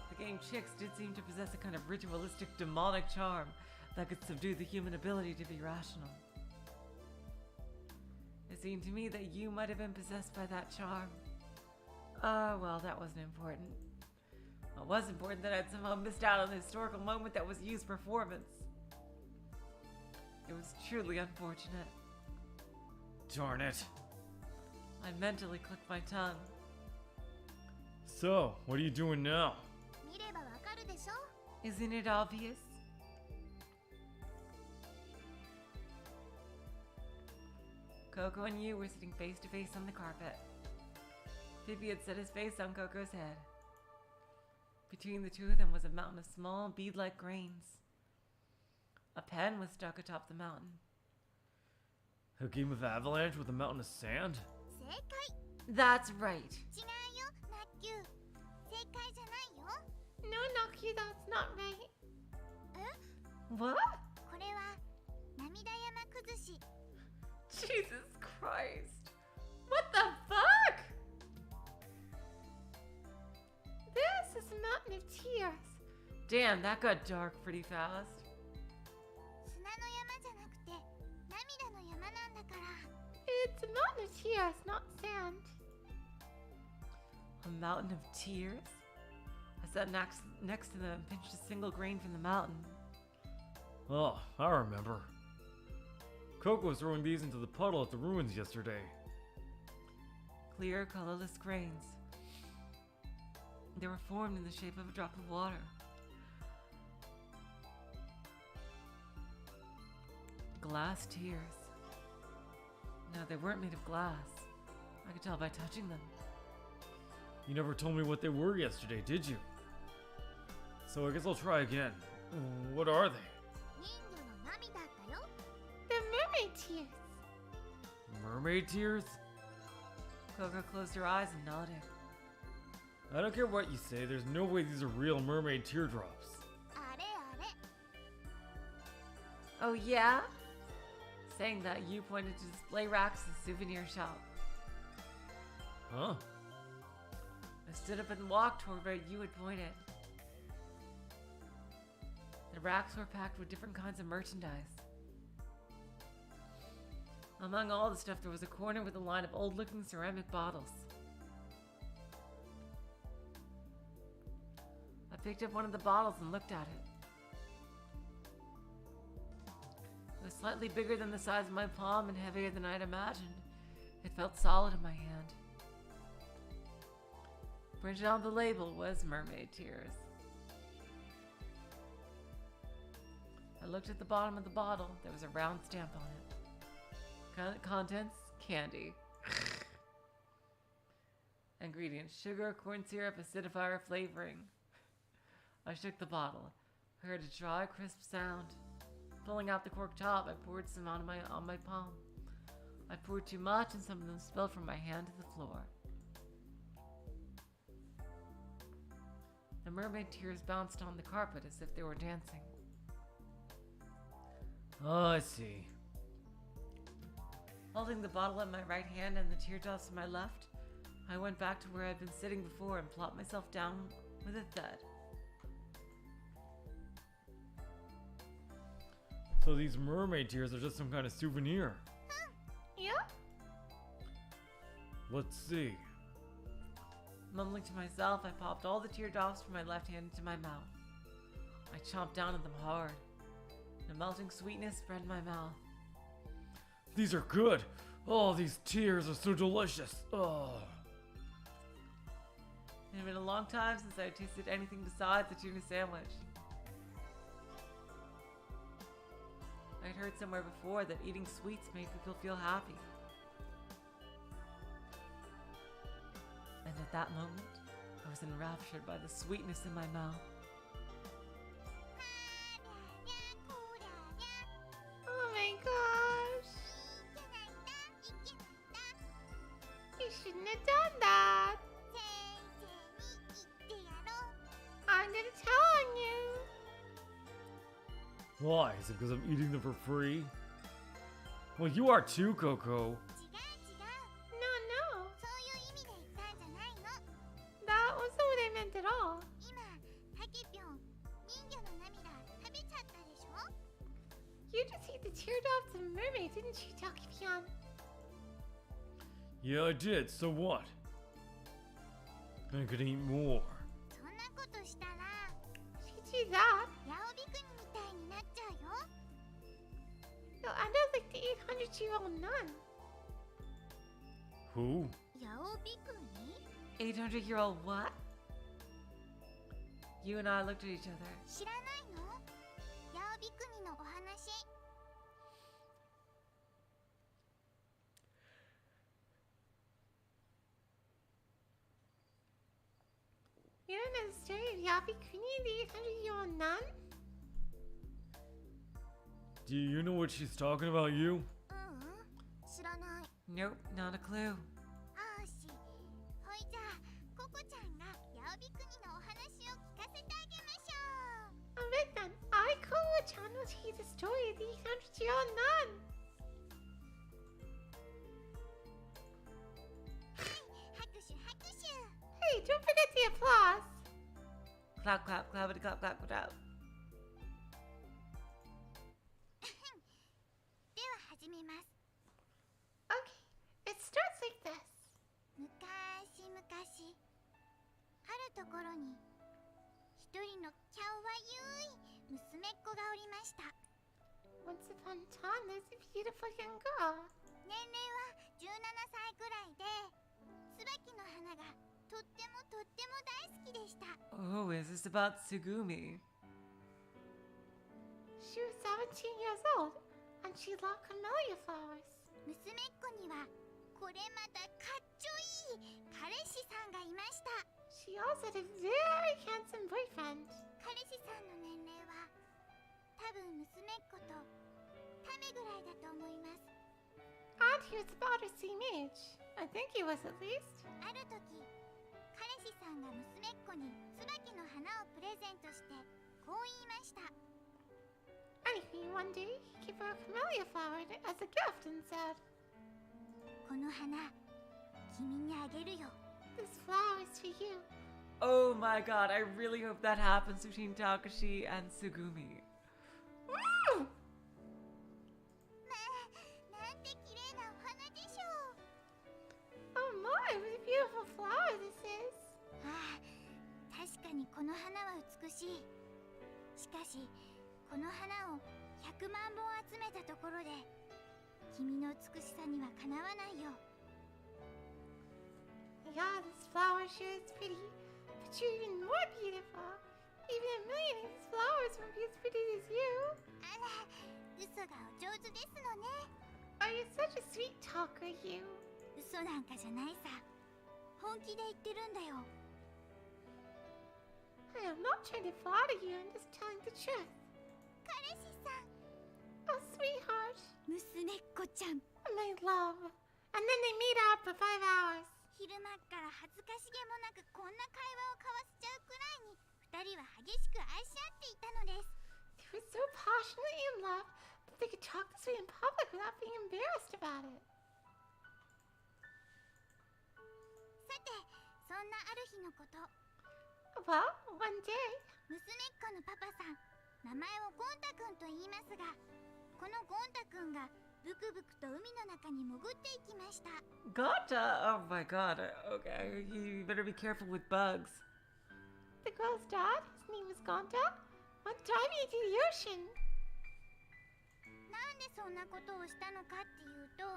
the game Chicks did seem to possess a kind of ritualistic demonic charm that could subdue the human ability to be rational. It seemed to me that you might have been possessed by that charm. Well, that wasn't important. What was important that I'd somehow missed out on the historical moment that was Yu's performance. It was truly unfortunate. Darn it. I mentally clicked my tongue. So, what are you doing now? 見ればわかるでしょ。 Isn't it obvious? Coco and Yu were sitting face to face on the carpet. Pippi had set his face on Coco's head. Between the two of them was a mountain of small, bead-like grains. A pen was stuck atop the mountain. A game of avalanche with a mountain of sand? 正解。 That's right. 違うよ、ナッキュ。正解じゃないよ。 No, Noki, that's not right. What? これは涙山崩し。 Jesus Christ. What the fuck? This is a mountain of tears. Damn, that got dark pretty fast. 砂の山じゃなくて涙の山なんだから。 It's a mountain of tears, not sand. A mountain of tears? I sat next to them and pinched a single grain from the mountain. Oh, I remember. Coco was throwing these into the puddle at the ruins yesterday. Clear, colorless grains. They were formed in the shape of a drop of water. Glass tears. No, they weren't made of glass. I could tell by touching them. You never told me what they were yesterday, did you? So I guess I'll try again. What are they? 人魚の涙だよ。 The mermaid tears. Mermaid tears? Coco closed her eyes and nodded. I don't care what you say, there's no way these are real mermaid teardrops. あれあれ。 Oh yeah? Saying that, you pointed to display racks in the souvenir shop. Huh? I stood up and walked toward where you had pointed. The racks were packed with different kinds of merchandise. Among all the stuff, there was a corner with a line of old-looking ceramic bottles. I picked up one of the bottles and looked at it. It was slightly bigger than the size of my palm and heavier than I'd imagined. It felt solid in my hand. Printed on the label was Mermaid Tears. I looked at the bottom of the bottle. There was a round stamp on it. Contents, candy. Ingredients, sugar, corn syrup, acidifier, flavoring. I shook the bottle. Heard a dry, crisp sound. Pulling out the cork top, I poured some on my palm. I poured too much and some of them spilled from my hand to the floor. The mermaid tears bounced on the carpet as if they were dancing. Oh, I see. Holding the bottle in my right hand and the teardrops in my left, I went back to where I'd been sitting before and plopped myself down with a thud. So these mermaid tears are just some kind of souvenir. Yeah? Let's see. Mumbling to myself, I popped all the teardrops from my left hand into my mouth. I chomped down on them hard. The melting sweetness spread in my mouth. These are good. Oh, these tears are so delicious. Oh. It had been a long time since I had tasted anything besides a tuna sandwich. I'd heard somewhere before that eating sweets made people feel happy. And at that moment, I was enraptured by the sweetness in my mouth. こりゃりゃ Oh my gosh. いけないんだいけないんだ You shouldn't have done that. 先生に言ってやろう I'm gonna tell on you. Why? Is it because I'm eating them for free? Well, you are too, Coco. 違う違う No, no. そういう意味で言ったんじゃないの That wasn't what I meant at all. 今タケピョン人魚の涙食べちゃったでしょ You just ate the teardrops of a mermaid, didn't you, Takeshi? Yeah, I did. So what? I could eat more. そんなことしたら She do that. ヤオビクニみたいになっちゃうよ You'll end up like the 800-year-old nun. Who? ヤオビクニ 800-year-old what? You and I looked at each other. 知らないのヤオビクニのお話 You don't know the story of Yabikuni, the 800-year-old nun? Do you know what she's talking about, you? ううん知らない Nope, not a clue. あーしほいじゃあココちゃんがヤオビクニのお話を聞かせてあげましょう Alright then, I Coco-chan will tell you the story of the 800-year-old nun. 拍手拍手 Hey, don't forget the applause. Clap, clap, clappity, clap, clap, clap. では始めます Okay, it starts ところに一人のキャワゆい娘っ子がおりました。 Once upon a time, there's a beautiful young girl. 年齢は17歳くらいで、椿の花がとってもとっても大好きでした。 Oh, is this about Tsugumi? She was 17 years old, and she loved camellia flowers. 娘っ子にはこれまたかっちょいい彼氏さんがいました。 She also had a very handsome boyfriend. 彼氏さんの年齢は多分娘っ子とタメぐらいだと思います。 And he was about the same age. I think he was at least. ある時、彼氏さんが娘っ子に椿の花をプレゼントしてこう言いました。 Anyway, one day, he gave her a camellia flower as a gift and said, この花、君にあげるよ。 This flower is for you. Oh my god, I really hope that happens between Takeshi and Tsugumi. Woo! まあ、なんて綺麗なお花でしょう。 Oh my, what a beautiful flower this is. ああ、確かにこの花は美しい。しかし、この花を100万本集めたところで、君の美しさにはかなわないよ。 Yeah, this flower sure is pretty, but you're even more beautiful. Even a million of these flowers won't be as pretty as you. あら、嘘がお上手ですのね。 Oh, you're such a sweet talker, you. 嘘なんかじゃないさ。本気で言ってるんだよ。 I am not trying to flatter you, I'm just telling the truth. 彼氏さん、 Oh, sweetheart, 娘っ子ちゃん。 my love. And then they made out for 5 hours. 昼間っから恥ずかしげもなくこんな会話を交わせちゃうくらいに、二人は激しく愛し合っていたのです。 They were so passionately in love that they could talk this way in public without being embarrassed about it. さて、そんなある日のこと、 Well, one day, 娘っ子のパパさん、名前をゴンタくんと言いますが、このゴンタくんがブクブクと海の中に潜っていきました。 Gotcha! Oh my god, okay, you better be careful with bugs. the girl's dad, his name was Gonta, went diving into the ocean. なんでそんなことをしたのかっていうと、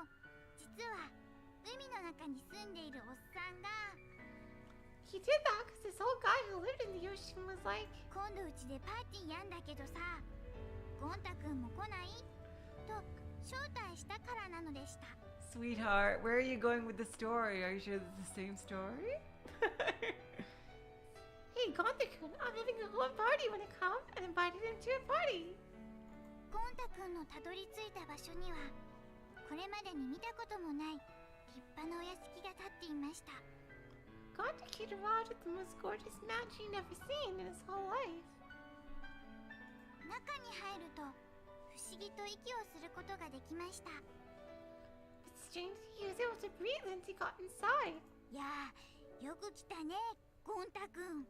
実は海の中に住んでいるおっさんが、 He did that because this old guy who lived in the ocean was like, 今度うちでパーティーやんだけどさ、ゴンタくんも来ない？と招待したからなのでした。 Sweetheart, where are you going with the story? Are you sure it's the same story? Hey, Gonta-kun, I'm having a whole party when I come, and invited him to a party. ゴンタくんのたどり着いた場所には、これまでに見たこともない立派なお屋敷が建っていました。 Gonta-kun arrived at the most gorgeous mansion he'd ever seen in his whole life. 中に入ると不思議と息をすることができました。 It's strange that he was able to breathe once he got inside. いやー、よく来たね、ゴンタくん。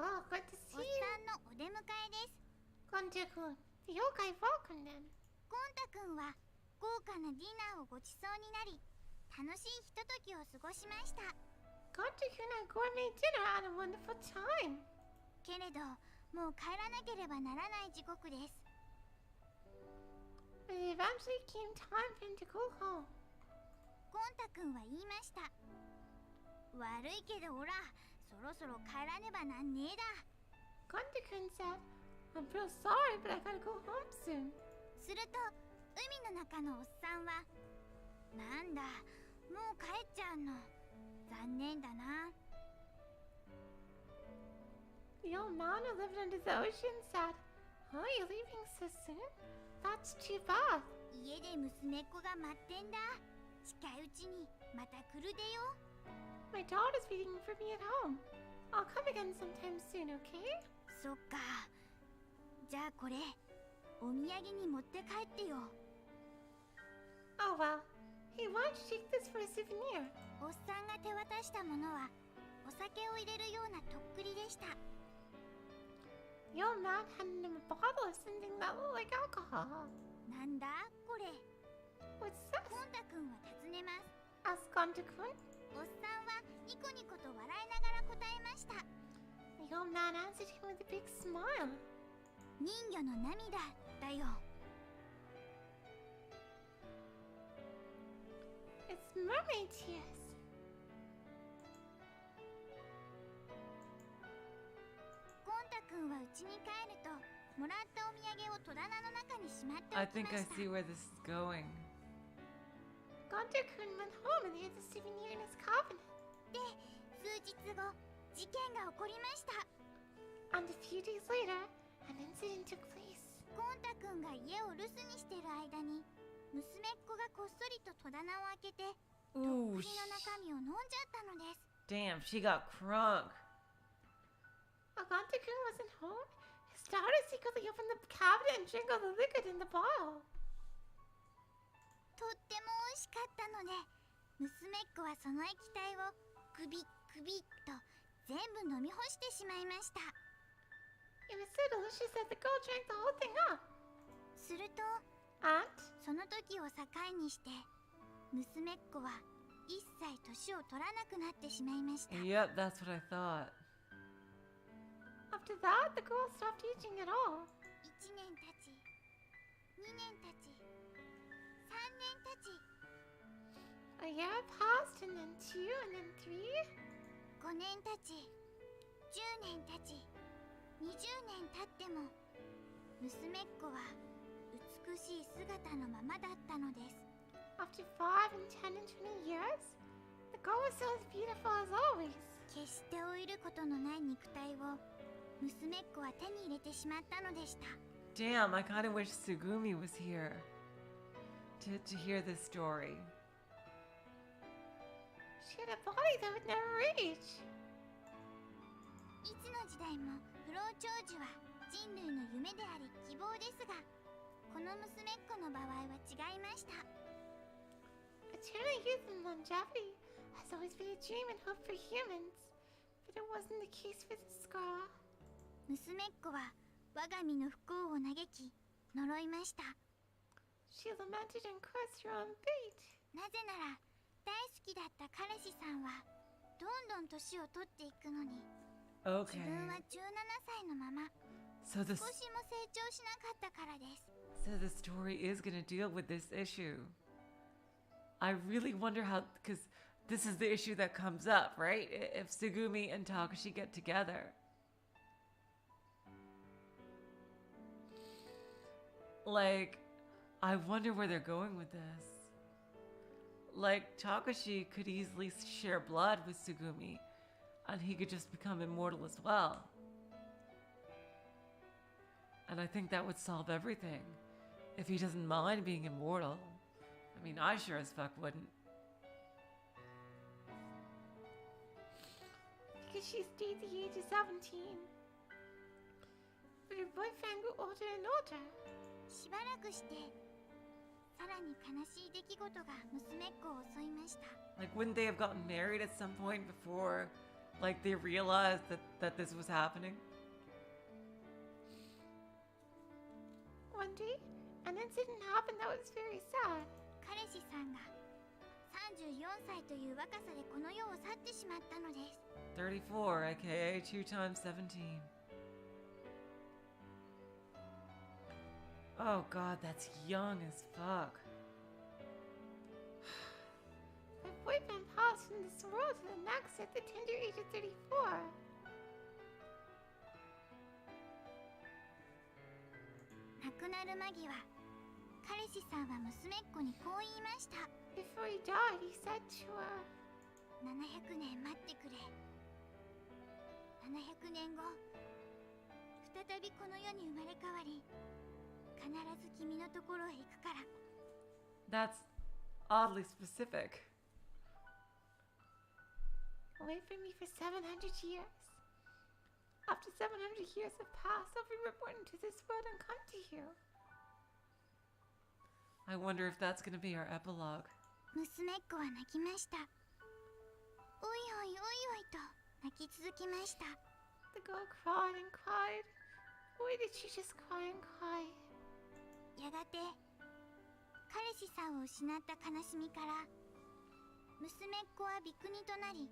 Oh, good to おっ see さ you. んのお出迎えです。 Gonta-kun, the old guy welcomed him. ゴンタくんは豪華なディナーをごちそうになり、楽しいひとときを過ごしました。 Gonta-kun had gourmet dinner and a wonderful time. けれど、もう帰らなければならない時刻です。 But it eventually came time for him to go home. ゴンタくんは言いました。悪いけどおら、そろそろ帰らねばなんねえだ。 Gonta-kun said, I'm real sorry, but I gotta go home soon. すると、海の中のおっさんは、なんだ、もう帰っちゃうの。残念だな。 The old man who lived under the ocean said, Oh, you're leaving so soon? That's too bad. 家で娘っ子が待ってんだ。近いうちにまた来るでよ。 My daughter's waiting for me at home. I'll come again sometime soon, okay? そっか。じゃあこれ、お土産に持って帰ってよ。 Oh well. Hey, why don't you take this for a souvenir? おっさんが手渡したものは、お酒を入れるようなとっくりでした。 The old man handed him a bottle of something that looked like alcohol. なんだこれ。 What's this? ゴンタくんは尋ねます。 Asked Gonta-kun. おっさんはニコニコと笑いながら答えました。the old man answered him with a big smile. 人魚の涙だよ。 It's mermaid tears. ゴンタ君は家に帰るともらったお土産を戸棚の中にしまって I おき think ま I した。 see where this is going. Gunter-kun went home and hid the souvenir in his cabinet. で、数日後、事件が起こりました。 And a few days later, an incident took place. ゴンタ君が家を留守にしてる間に、娘っ子がこっそりと戸棚を開けて、とっ Ooh, くりの中身を飲んじゃったのです。 damn, she got crunk. While Gunter-kun wasn't home, his daughter secretly opened the cabinet and drank all the liquid in the bottle. とっても美味しかったので、娘っ子はその液体をグビッグビッと全部飲み干してしまいました。 It was so delicious that the girl drank the whole thing up. すると、 And その時を境にして、娘っ子は一切年を取らなくなってしまいました。 Yep, that's what I thought. after that, the girl stopped aging at all. 1年経ち、2年経ち、3年経ち、 A year passed, and then 2, and then 3. 5年経ち、10年経ち、20年経っても娘っ子は美しい姿のままだったのです。 After 5 and 10 and 20 years, the girl was still as beautiful as always. 決して老いることのない肉体を娘っ子は手に入れてしまったのでした。 Damn, I kind of wish Sugumi was here to hear this story. She had a body that would never age. いつの時代も不老長寿は人類の夢であり希望ですが、この娘っ子の場合は違いました。 Eternal youth and longevity has always been a dream and hope for humans, but it wasn't the case for this girl. 娘っ子は我が身の不幸を嘆き呪いました。 She lamented and cursed her own fate. なぜなら大好きだった彼氏さんはどんどん年を取っていくのに、 Okay. 自分は17歳のまま So 少しも成長しなかったからです。 the story is gonna deal with this issue. I really wonder how, because this is the issue that comes up, right? If Sugumi and Takeshi get together. Like, I wonder where they're going with this. Like, Takeshi could easily share blood with Sugumi, and he could just become immortal as well. And I think that would solve everything. If he doesn't mind being immortal. I mean, I sure as fuck wouldn't. Because she stayed the age of 17. But her boyfriend grew older and older. しばらくしてさらに悲しい出来事が娘っ子を襲いました。 Like, wouldn't they have gotten married at some point before, like, they realized that this was happening? One day, an incident happened that was very sad. 彼氏さんが34歳という若さでこの世を去ってしまったのです。 34, aka 2 times 17. Oh god, that's young as fuck. My boyfriend passed from this world to the next at the tender age of 34. 亡くなる間際、彼氏さんは娘っ子にこう言いました。 Before he died, he said to her, 700年待ってくれ。700年後、再びこの世に生まれ変わり、必ず君のところへ行くから。 That's oddly specific. Wait for me for 700 years. After 700 years have passed, I'll be reborn to this world and come to you. I wonder if that's gonna be our epilogue. 娘っ子は泣きました。おいおいおいおいと泣き続きました。 The girl cried and cried. Why did she just cry and cry? やがて彼氏さんを失った悲しみから娘っ子はビクニとなり、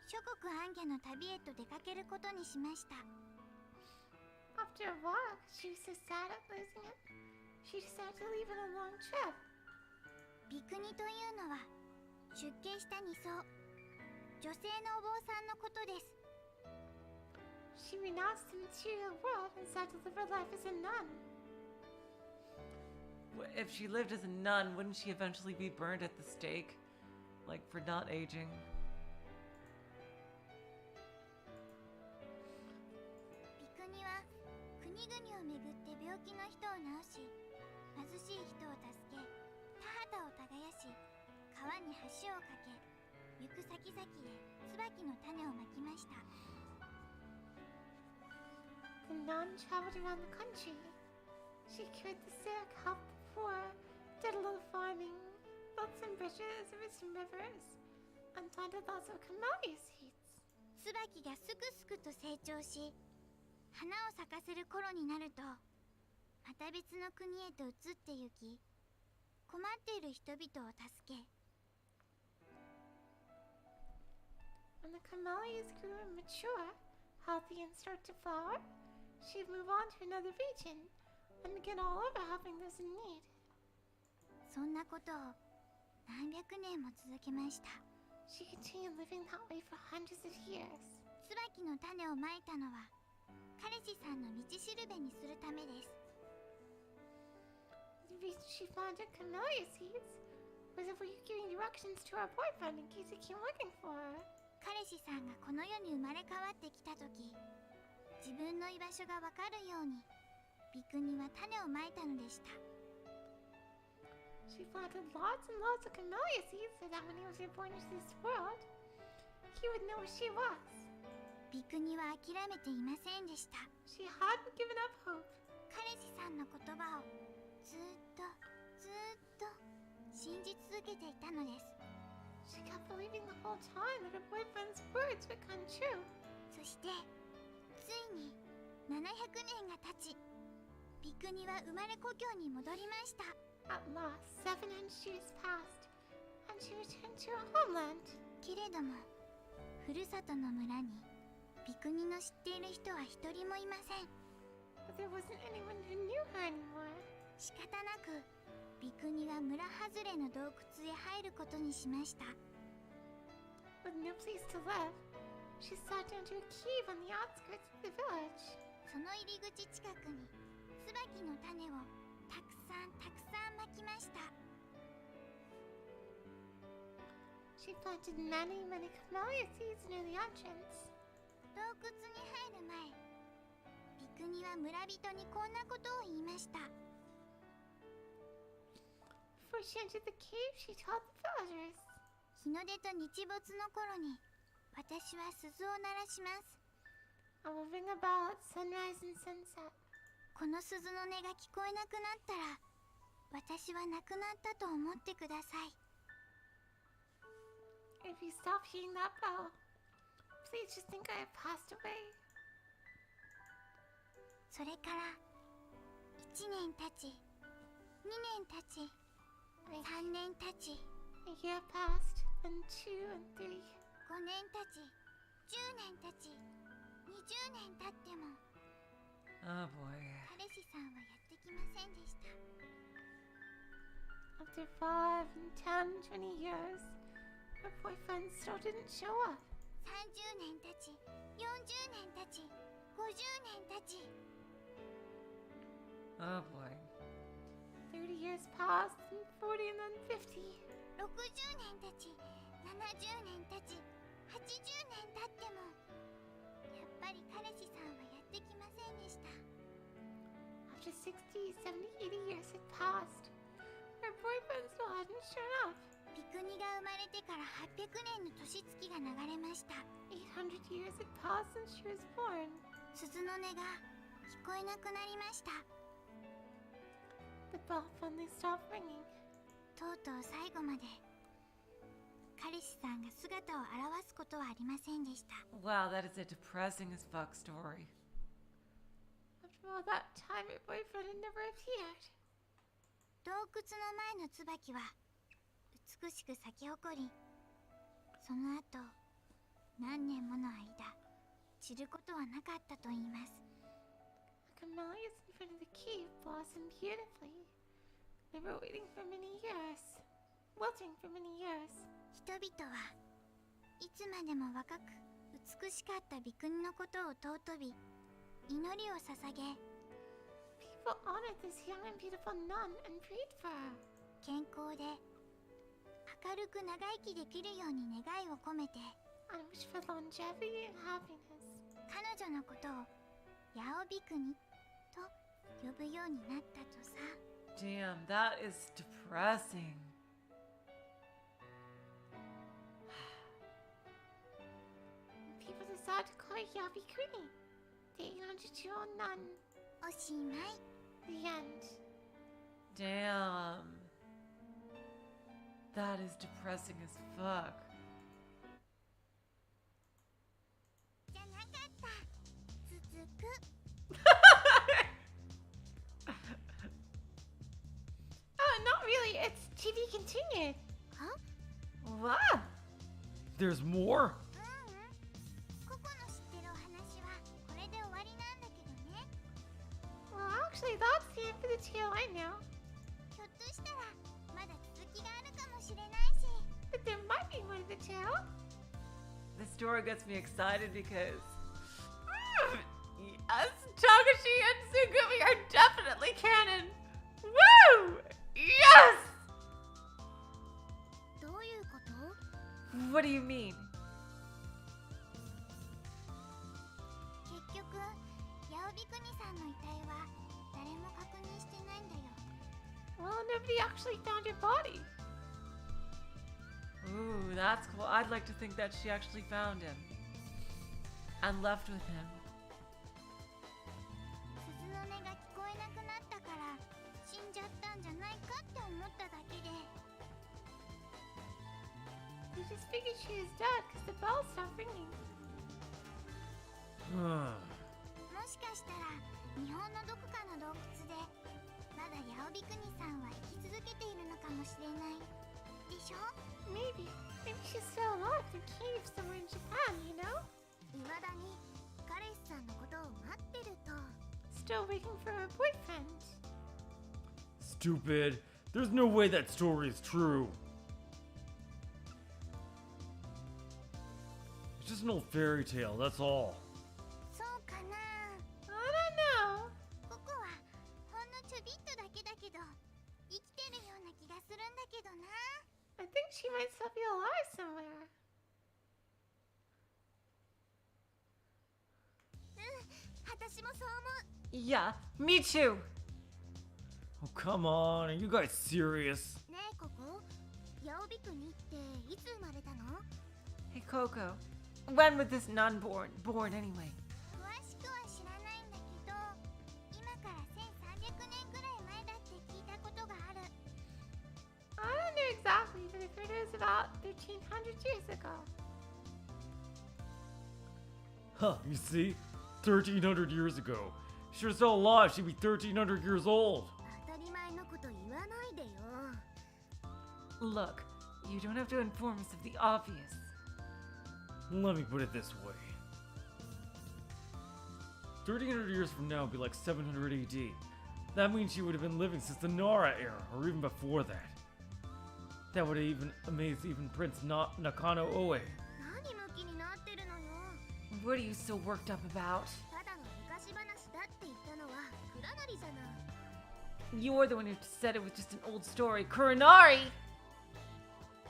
諸国暗夜の旅へと出かけることにしました。 After a while, she was so sad at losing it, she decided to leave on a long trip. ビクニというのは出家した二層、女性のお坊さんのことです。 She renounced the material world and decided to live her life as a nun. If she lived as a nun, wouldn't she eventually be burned at the stake? Like, for not aging? ビクニは国々をめぐって病気の人を治し、貧しい人を助け、田畑を耕し、川に橋を架け、行く先々へ椿の種をまきました。 The nun traveled around the country. She cured the sick, helped the poor, did a little farming, built some bridges over some rivers, and planted lots of camellia seeds. 椿がすくすくと成長し、花を咲かせる頃になると、また別の国へと移って行き、困っている人々を助け、 When the camellias grew and mature, healthy and start to flower, she'd move on to another region and begin all over helping those in need. そんなことを何百年も続けました。 She continued living that way for hundreds of years. 椿の種をまいたのは、彼氏さんの道しるべにするためです。 The reason she planted camellia seeds was that we were giving directions to our boyfriend in case he came looking for her. 彼氏さんがこの世に生まれ変わってきた時、自分の居場所がわかるようにビクニは種をまいたのでした。 She planted lots and lots of camellia seeds so that when he was reborn into this world, he would know who she was. ビクニは諦めていませんでした。 She hadn't given up hope. 彼氏さんの言葉をずっと信じ続けていたのです。 She kept believing the whole time that her boyfriend's words would come true. そしてついに700年が経ち、ビクニは生まれ故郷に戻りました。 At last, 700 years passed, and she returned to her homeland. けれどもふるさとの村にビクニの知っている人は一人もいません。 But there wasn't anyone who knew her anymore. 仕方なくビクニは村外れの洞窟へ入ることにしました。 With no place to live, she sat down to a cave on the outskirts of the village. その入り口近くに椿の種をたくさんまきました。 She planted many camellia seeds near the entrance. 洞窟に入る前、ビクニは村人にこんなことを言いました。 Before she entered the cave, she told the villagers, 日の出と日没の頃に私は鈴を鳴らします。 I will ring a bell at sunrise and sunset. この鈴の音が聞こえなくなったら、私は亡くなったと思ってください。 If you stop hearing that bell, please just think I have passed away. それから1年経ち、2年経ち、3年経ち、 A year passed, then 2 and 3. 5年経ち、10年経ち、20年経っても Oh boy. 彼氏さんはやってきませんでした。 After 5 and 10, 20 years, her boyfriend still didn't show up. 30年経ち、40年経ち、50年経ち、 Oh boy. 30 years passed, and 40 and then 50. 60年経ち、70年経ち、80年経ってもやっぱり彼氏さんはやってきませんでした。 After 60, 70, 80 years had passed, her boyfriend still hadn't shown up. ビクニが生まれてから800年の年月が流れました。 800 years had passed since she was born. 鈴の音が聞こえなくなりました。 The bell finally stopped ringing. とうとう最後まで彼氏さんが姿を現すことはありませんでした。 Wow, that is a depressing as fuck story. After all that time, her boyfriend had never appeared. 洞窟の前の椿は美しく咲き誇り、その後何年もの間散ることはなかったと言います。 The camellias in front of the cave blossomed beautifully. They were waiting for many years, wilting for many years. 人々はいつまでも若く美しかったビクニのことを尊び、祈りを捧げ、 People honored this young and beautiful nun and prayed for her. 健康で明るく長生きできるように願いを込めて、 And wished for longevity and happiness. 彼女のことをヤオビクニと呼ぶようになったとさ。 Damn, that is depressing. People decided to call it Yabikuni, the 800-year-old nun. おしまい。 The end. Damn. That is depressing as fuck. じゃなかった。続く。Not really. It's to be continued. What? There's more? ココの知ってるお話はこれで終わりなんだけどね。 Well, actually, that's the end for the tale I know. ひょっとしたらまだ続きがあるかもしれないし。 But there might be more to the tale. This story gets me excited because yes, Takeshi and Sugumi are definitely canon. Woo! Yes! どういうこと？ What do you mean? 結局、ヤオビクニさんの遺体は誰も確認してないんだよ。 Well, nobody actually found her body. Ooh, that's cool. I'd like to think that she actually found him and left with him. 鈴の音が聞こえなくなったから死んじゃったんじゃないかって思っただけで。 We just figured she was dead because the bell stopped ringing. もしかしたら日本のどこかの洞窟でまだヤオビクニさんは生き続けているのかもしれないでしょ。 Maybe she's still alive in a cave somewhere in Japan, you know? 未だに彼氏さんのことを待ってると。 Still waiting for her boyfriend. Stupid. There's no way that story is true. It's just an old fairy tale, that's all. そうかな。 I don't know. ここはほんのちょびっとだけだけど生きてるような気がするんだけどな。 I think she might still be alive somewhere. 私もそう思う。 Yeah, me too. Oh, come on, are you guys serious? ねえここ、ヤオビクニっていつ生まれたの？ Hey, Coco. When was this nun born anyway? 詳しくは知らないんだけど、今から1300年ぐらい前だって聞いたことがある。 I don't know exactly, but I've heard it was about 1300 years ago. Huh, you see? 1300 years ago. If she was still alive, she'd be 1300 years old. 当たり前のこと言わないでよ。 Look, you don't have to inform us of the obvious. Let me put it this way. 1300 years from now would be like 700 AD. That means she would have been living since the Nara era, or even before that. That would even amaze even Prince Nakano Oe. 何ムキになってるのよ。 What are you so worked up about? ただの昔話だって言ったのはクラナリじゃない。 You're the one who said it was just an old story. Kurinari!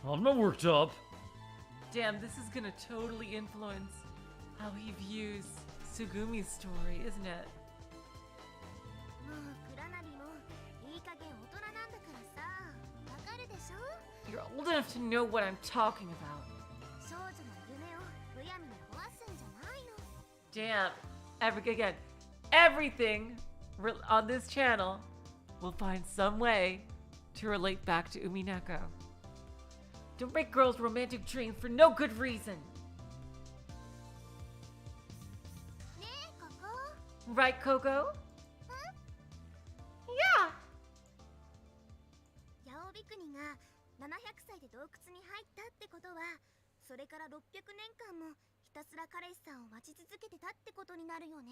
I'm not worked up. Damn, this is gonna totally influence how he views Sugumi's story, isn't it? もうクラナリもいい加減大人なんだからさ、わかるでしょ。 You're old enough to know what I'm talking about. 少女の夢をむやみに壊すんじゃないの。 Damn. Everything on this channel will find some way to relate back to Umineko. Don't break girls' romantic dreams for no good reason. ねえここ。 Right, Coco? Yeah. ヤオビクニが700歳で洞窟に入ったってことは、それから600年間もひたすら彼氏さんを待ち続けてたってことになるよね。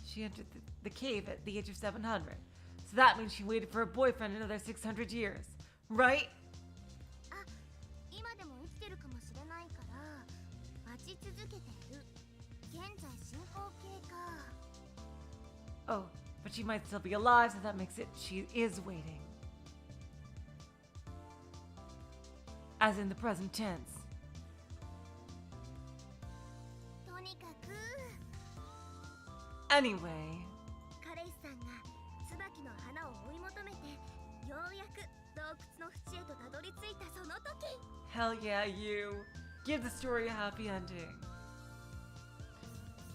She entered the cave at the age of 700. So that means she waited for her boyfriend another 600 years, right? あ、今でも生きてるかもしれないから待ち続けてる。現在進行形か。 Oh, but she might still be alive, so that makes it she is waiting. As in the present tense. とにかく Anyway, 彼氏さんが椿の花を追い求めてようやく洞窟の淵へとたどり着いたその時。 hell yeah, you. Give the story a happy ending.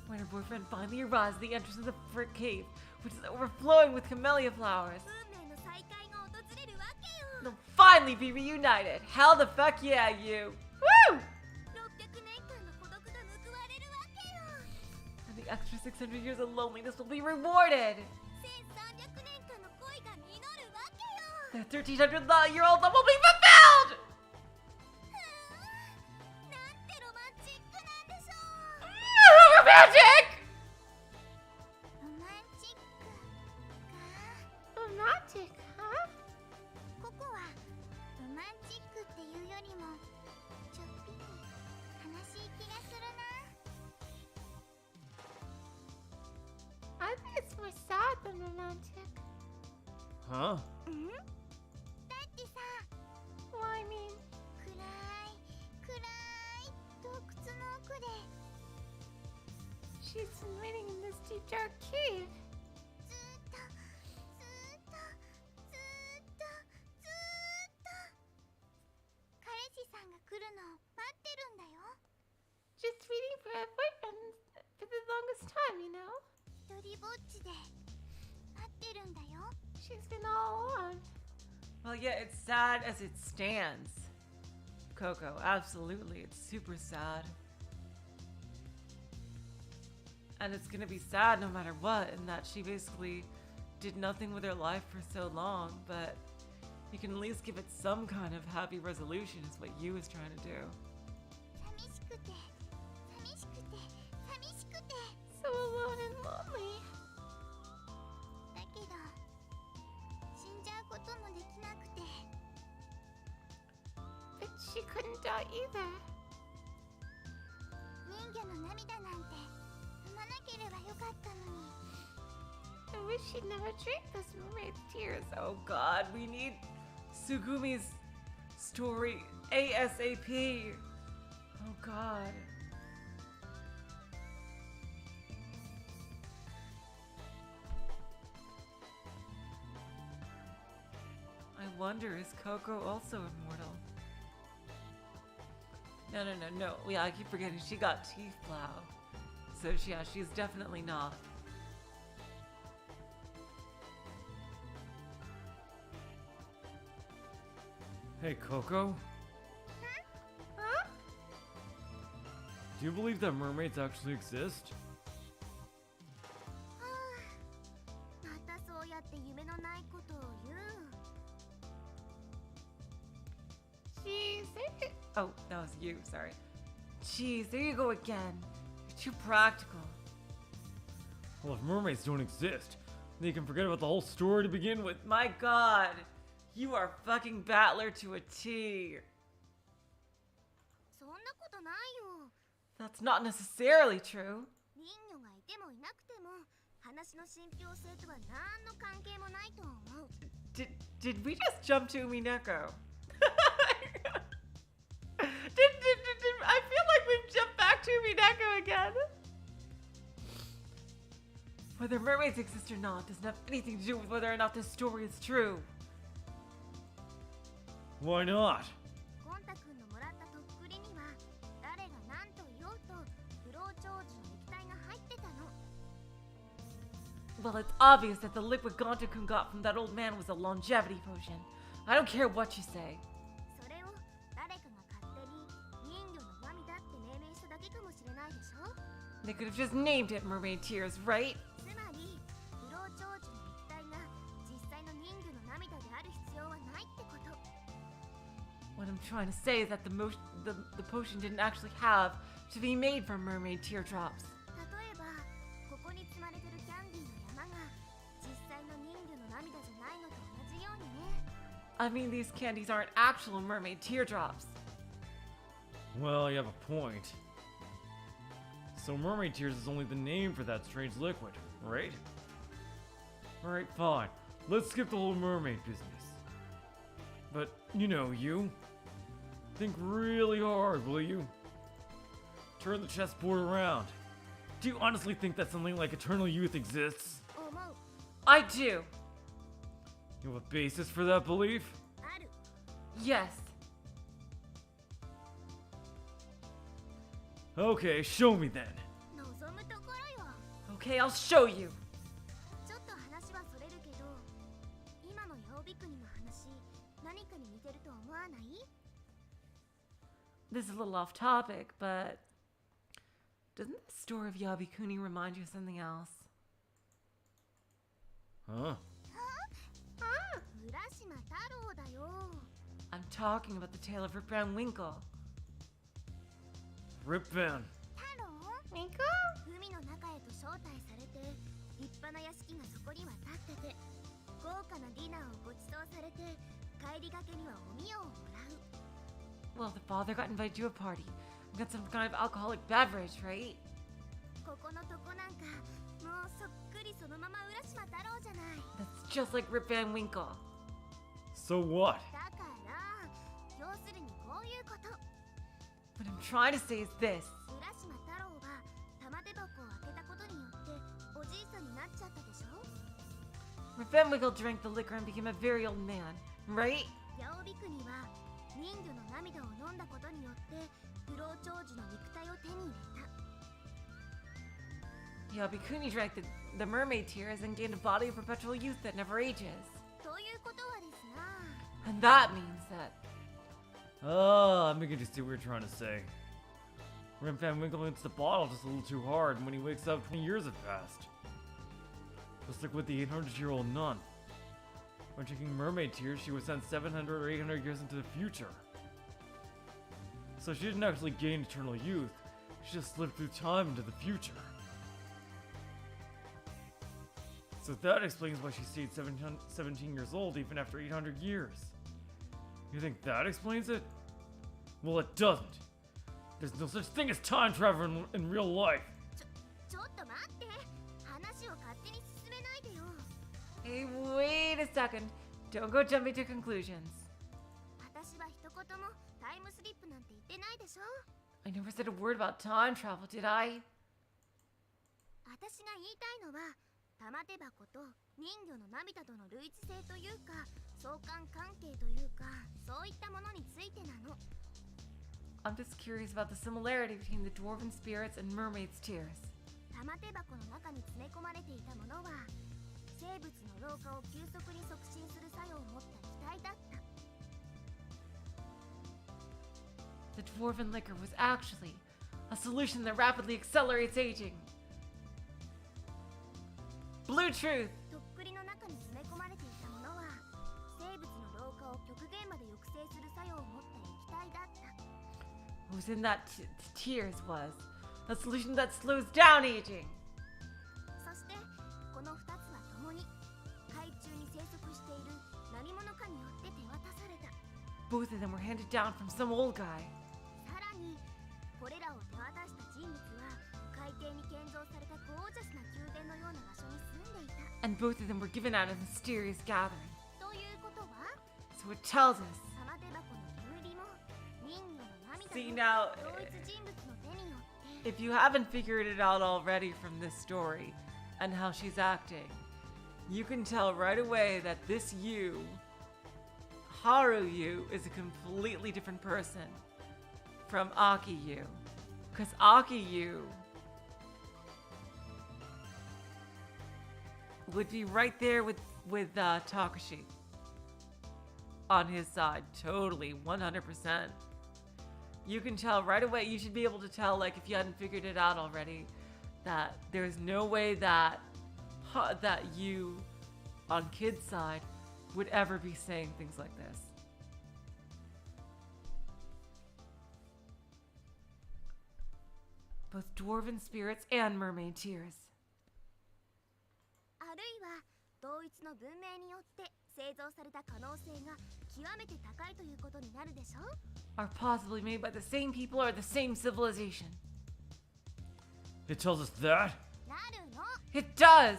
When her boyfriend finally arrives at the entrance of the frick cave, which is overflowing with camellia flowers, 運命の再会が訪れるわけよ。 they'll finally be reunited. Hell the fuck yeah, you. Woo! 600年間の孤独が報われるわけよ。 And the extra 600 years of loneliness will be rewarded. 1300年間の恋が実るわけよ。 The 1300-year-old love will be fulfilled! なんてロマンチックなんでしょう。 Romantic! ロマンチックか。 Romantic, huh? ここはロマンチックっていうよりもちょっぴり悲しい気がするな。 I think it's more sad than romantic. Huh? うんだってさ、 Well, I mean, 暗い暗い洞窟の奥で she's been waiting in this deep dark cave. ずーっとずーっとずーっとずーっと彼氏さんが来るのを待ってるんだよ。 Just waiting for a boyfriend for the longest time, you know? 一人ぼっちで待ってるんだよ。 She's been all alone. Well, yeah, it's sad as it stands. Coco, absolutely. It's super sad. And it's gonna be sad no matter what, in that she basically did nothing with her life for so long, but you can at least give it some kind of happy resolution, is what you was trying to do. 寂しくて寂しくて寂しくて So alone and lonely. だけど死んじゃうこともできなくて But she couldn't die either. 人魚の涙なんて飲まなければよかったのに。 I wish she'd never drank those mermaid's tears. Oh god, we need Sugumi's story ASAP. Oh god. I wonder, is Coco also immortal? No. Yeah, I keep forgetting she got teeth plow. So yeah, she's definitely not. Hey, Coco? Huh? Do you believe that mermaids actually exist? はあ、またそうやって夢のないことを言う。 Jeez, Oh, that was you, sorry. Jeez, there you go again. You're too practical. Well, if mermaids don't exist, then you can forget about the whole story to begin with. My god, you are fucking battler to a T. そんなことないよ。 That's not necessarily true. 人魚がいてもいなくても話の信憑性とは何の関係もないと思う。 Did we just jump to Umineko? I feel like we've jumped back to Umineko again. Whether mermaids exist or not doesn't have anything to do with whether or not this story is true. Why not? ゴンタ君のもらったとっくりには誰が何と言おうと不老長寿の液体が入ってたの。 Well, it's obvious that the liquid Gonta-kun got from that old man was a longevity potion. I don't care what you say. それを誰かが勝手に人魚の涙って命名しただけかもしれないでしょ。 They could have just named it Mermaid Tears, right? つまり不老長寿の液体が実際の人魚の涙である必要はないってこと。 When in trying to say is that the potion didn't actually have to be made from mermaid teardrops. 例えばここに積まれてるキャンディーの山が実際の人魚の涙じゃないのと同じようにね。 I mean, these candies aren't actual mermaid teardrops. Well, you have a point. So mermaid tears is only the name for that strange liquid, right? Alright, fine. Let's skip the whole mermaid business. But, you. Think really hard, will you? Turn the chessboard around. Do you honestly think that something like eternal youth exists? 思う I do. You have a basis for that belief? ある Yes. Okay, show me then. 望むところよ。 Okay, I'll show you. ちょっと話はそれるけど、今のヤオビ国の話、何かに似てると思わない？ This is a little off topic, but doesn't the story of Yabikuni remind you of something else? Huh? 浦島太郎だよ。 I'm talking about the tale of Rip Van Winkle. Rip Van. 太郎？ Miko? 海の中へと招待されて、立派な屋敷がそこには立ってて、豪華なディナーをご馳走されて、帰りがけにはおみよをもらう。 Well, the father got invited to a party. Got some kind of alcoholic beverage, right? ここのとこなんか、もうそっくりそのまま浦島太郎じゃない。 That's just like Rip Van Winkle. So what? だから要するにこういうこと。 What I'm trying to say is this. 浦島太郎は玉手箱を開けたことによっておじいさんになっちゃったでしょ。 Rip Van Winkle drank the liquor and became a very old man, right? 八尾ビクには人魚の涙を飲んだことによって不老長寿の肉体を手に入れた。 Yabikuni drank the mermaid tears and gained a body of perpetual youth that never ages. ということはですな。 And that means that Oh, I'm beginning to see what you're trying to say. Rip Van Winkle hits the bottle just a little too hard, and when he wakes up, 20 years have passed. Just like with the 800-year-old nun. When drinking mermaid tears, she was sent 700 or 800 years into the future. So she didn't actually gain eternal youth, she just slipped through time into the future. So that explains why she stayed 17 years old even after 800 years. You think that explains it? Well, it doesn't. There's no such thing as time travel in real life. ちょっと待って。話を勝手に進めないでよ。 Hey, wait a second. Don't go jumping to conclusions. 私は一言もタイムスリップなんて言ってないでしょ。 I never said a word about time travel, did I? 私が言いたいのは玉手箱と人魚の涙との類似性というか相関関係というかそういったものについてなの。 I'm just curious about the similarity between the dwarven spirits and mermaid's tears. 玉手箱の中に詰め込まれていたものは生物の老化を急速に促進する作用を持った気体だった。 The dwarven liquor was actually a solution that rapidly accelerates aging. Blue truth! とっくりの中に詰め込まれていたものは生物の老化を極限まで抑制する作用を持った液体だった。 What was in that tears was a solution that slows down aging. そしてこの2つは共に海中に生息している何者かによって手渡された。 Both of them were handed down from some old guy. さらにこれらを手渡した人物は海底に建造されたゴージャスな宮殿のような場所に住んでいた。 And both of them were given out a mysterious gathering. ということは So it tells us. 玉手箱の煙も人魚の涙 See も now, 同一人物の手によって。 if you haven't figured it out already from this story and how she's acting, you can tell right away that this you, Haru you, is a completely different person from Aki you. Because Aki you would be right there with Takeshi on his side, totally, 100%. You can tell right away. You should be able to tell, like, if you hadn't figured it out already, that there's no way that that you on Kid's side would ever be saying things like this. both dwarven spirits and mermaid tears. あるいは同一の文明によって製造された可能性が極めて高いということになるでしょ Are possibly made by the same people or the same civilization. It tells us that? なるの It does!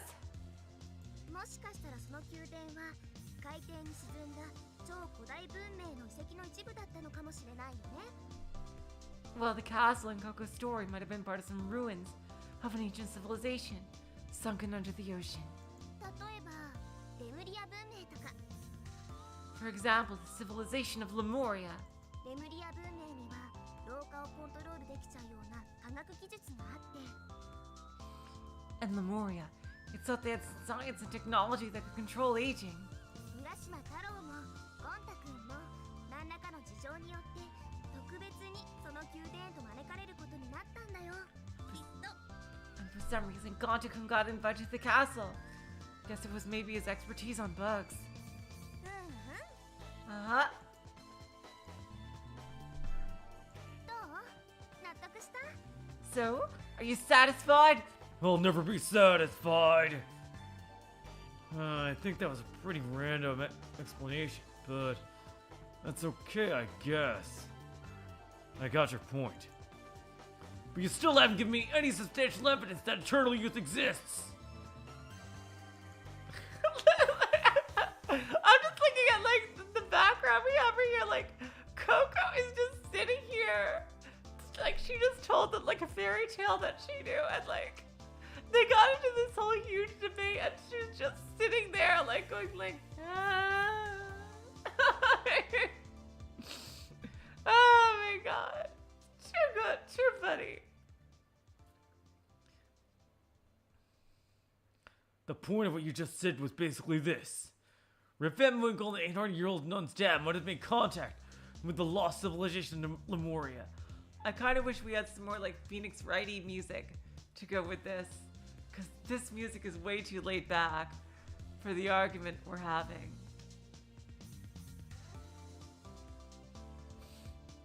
もしかしたらその宮殿は海底に沈んだ超古代文明の遺跡の一部だったのかもしれないよね Well, the castle in Coco's story might have been part of some ruins of an ancient civilization sunken under the ocean. 例えばレムリア文明とか For example, the civilization of Lemuria. レムリア文明には老化をコントロールできちゃうような科学技術があって And Lemuria, it's thought they had science and technology that could control aging. 浦島太郎もゴン太くんも何らかの事情によって特別にその宮殿へと招かれることになったんだよきっと And for some reason, Gontakun got invited to the castle. Guess it was maybe his expertise on bugs. うんうん Uh-huh. どう納得した So, are you satisfied? I'll never be satisfied. I think that was a pretty random explanation, but that's okay, I guess. I got your point. But you still haven't given me any substantial evidence that eternal youth exists. I'm just looking at like the background we have right here. Like Coco is just sitting here, like she just told them like a fairy tale that she knew, and like they got into this whole huge debate, and she was just sitting there like going like, ah. Oh my god, too good, too funny. The point of what you just said was basically this. Revemwinkle, the 800-year-old nun's dad, might have made contact with the lost civilization of Lemuria. I kind of wish we had some more like Phoenix Wrighty music to go with this, because this music is way too laid back for the argument we're having.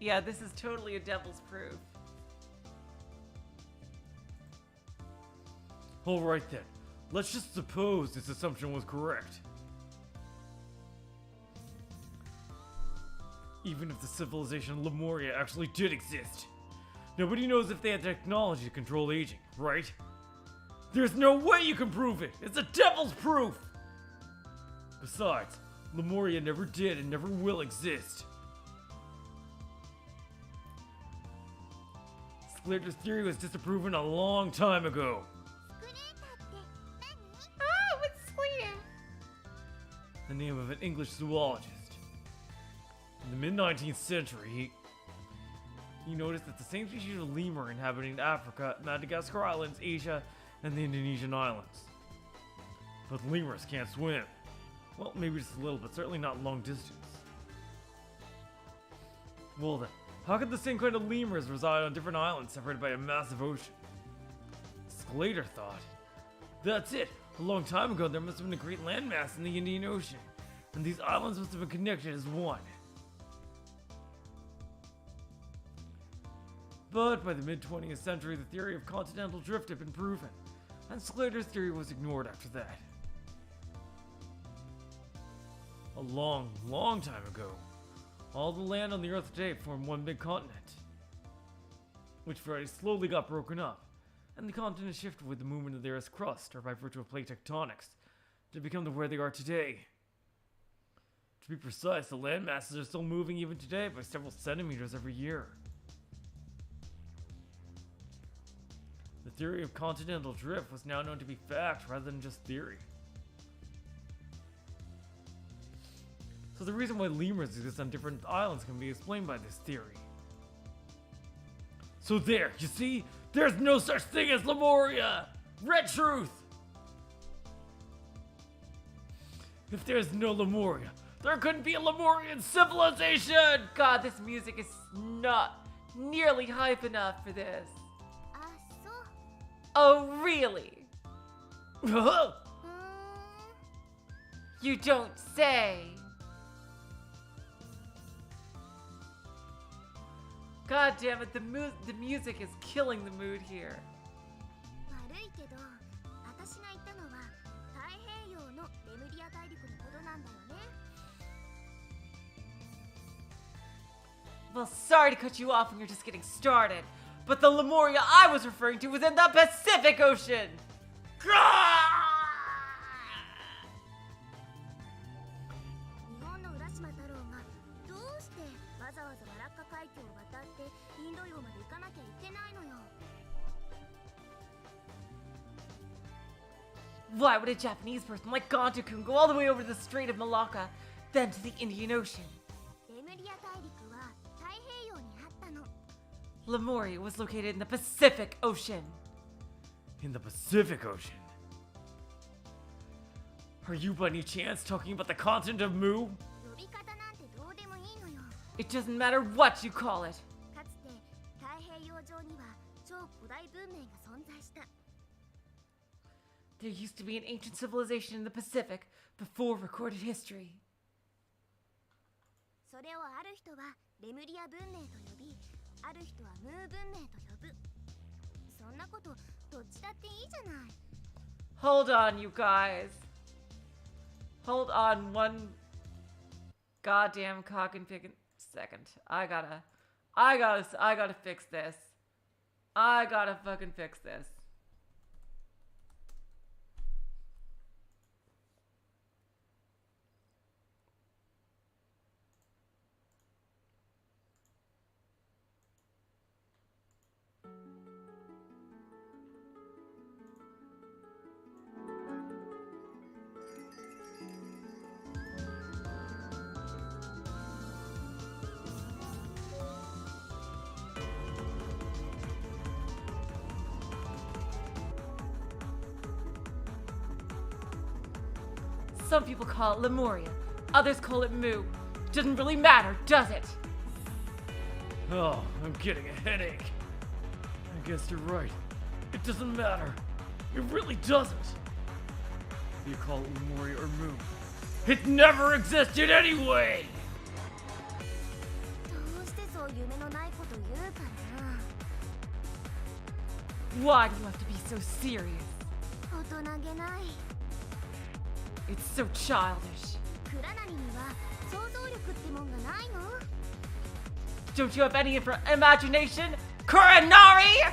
Yeah, this is totally a devil's proof. Alright then, let's just suppose this assumption was correct. Even if the civilization Lemuria actually did exist, nobody knows if they had technology to control aging, right? There's no way you can prove it! It's a devil's proof! Besides, Lemuria never did and never will exist. Sclater's theory was disproven a long time ago. スクレーターって何 Oh, it's clear. The name of an English zoologist. In the mid-19th century, he noticed that the same species of lemur inhabiting Africa, Madagascar Islands, Asia, and the Indonesian islands. But lemurs can't swim. Well, maybe just a little, but certainly not long distance. Well then, how could the same kind of lemurs reside on different islands separated by a massive ocean? Sclater thought, that's it! A long time ago there must have been a great landmass in the Indian Ocean, and these islands must have been connected as one. But by the mid-20th century, the theory of continental drift had been proven, and Sclater's theory was ignored after that. A long, long time ago, all the land on the Earth today formed one big continent, which very slowly got broken up, and the continent shifted with the movement of the Earth's crust, or by virtue of plate tectonics, to become to where they are today. To be precise, the land masses are still moving even today by several centimeters every year. The theory of continental drift was now known to be fact rather than just theory. So the reason why lemurs exist on different islands can be explained by this theory. So there, you see? There's no such thing as Lemuria! Red truth! If there's no Lemuria, there couldn't be a Lemurian civilization! God, this music is not nearly hype enough for this. あ、そう Oh, really? うーん You don't say. God damn it, the music is killing the mood here. 悪いけど、私が言ったのは太平洋のレムリア大陸のことなんだよね。Well, sorry to cut you off when you're just getting started, but the Lemuria I was referring to was in the Pacific Ocean! 日本の浦島太郎がどうしてわざわざマラッカ海峡を渡ってインド洋まで行かなきゃいけないのよ。Why would a Japanese person like Gonto-kun go all the way over the Strait of Malacca, then to the Indian Ocean? レムリア大陸は太平洋にあったの。Lemuria was located in the Pacific Ocean. In the Pacific Ocean. Are you by any chance talking about the continent of Mu? 呼び方なんてどうでもいいのよ。 It doesn't matter what you call it. かつて太平洋上には超古代文明が存在した。 There used to be an ancient civilization in the Pacific before recorded history. それをある人はレムリア文明と呼び、ある人はムー文明と呼ぶ。そんなことどっちだっていいじゃない。 Hold on, you guys. Hold on one goddamn cock and pig second. I gotta fix this. I gotta fucking fix this. Some people call it Lemuria, others call it Mu. Doesn't really matter, does it? Oh, I'm getting a headache. I guess you're right. It doesn't matter. It really doesn't. You call it Lemuria or Mu. It never existed anyway! どうしてそう夢のないこと言うかな。 Why do you have to be so serious? 大人げない。 It's so childish. クラナリには想像力ってもんがないの？ Don't you have any imagination? Kuranari!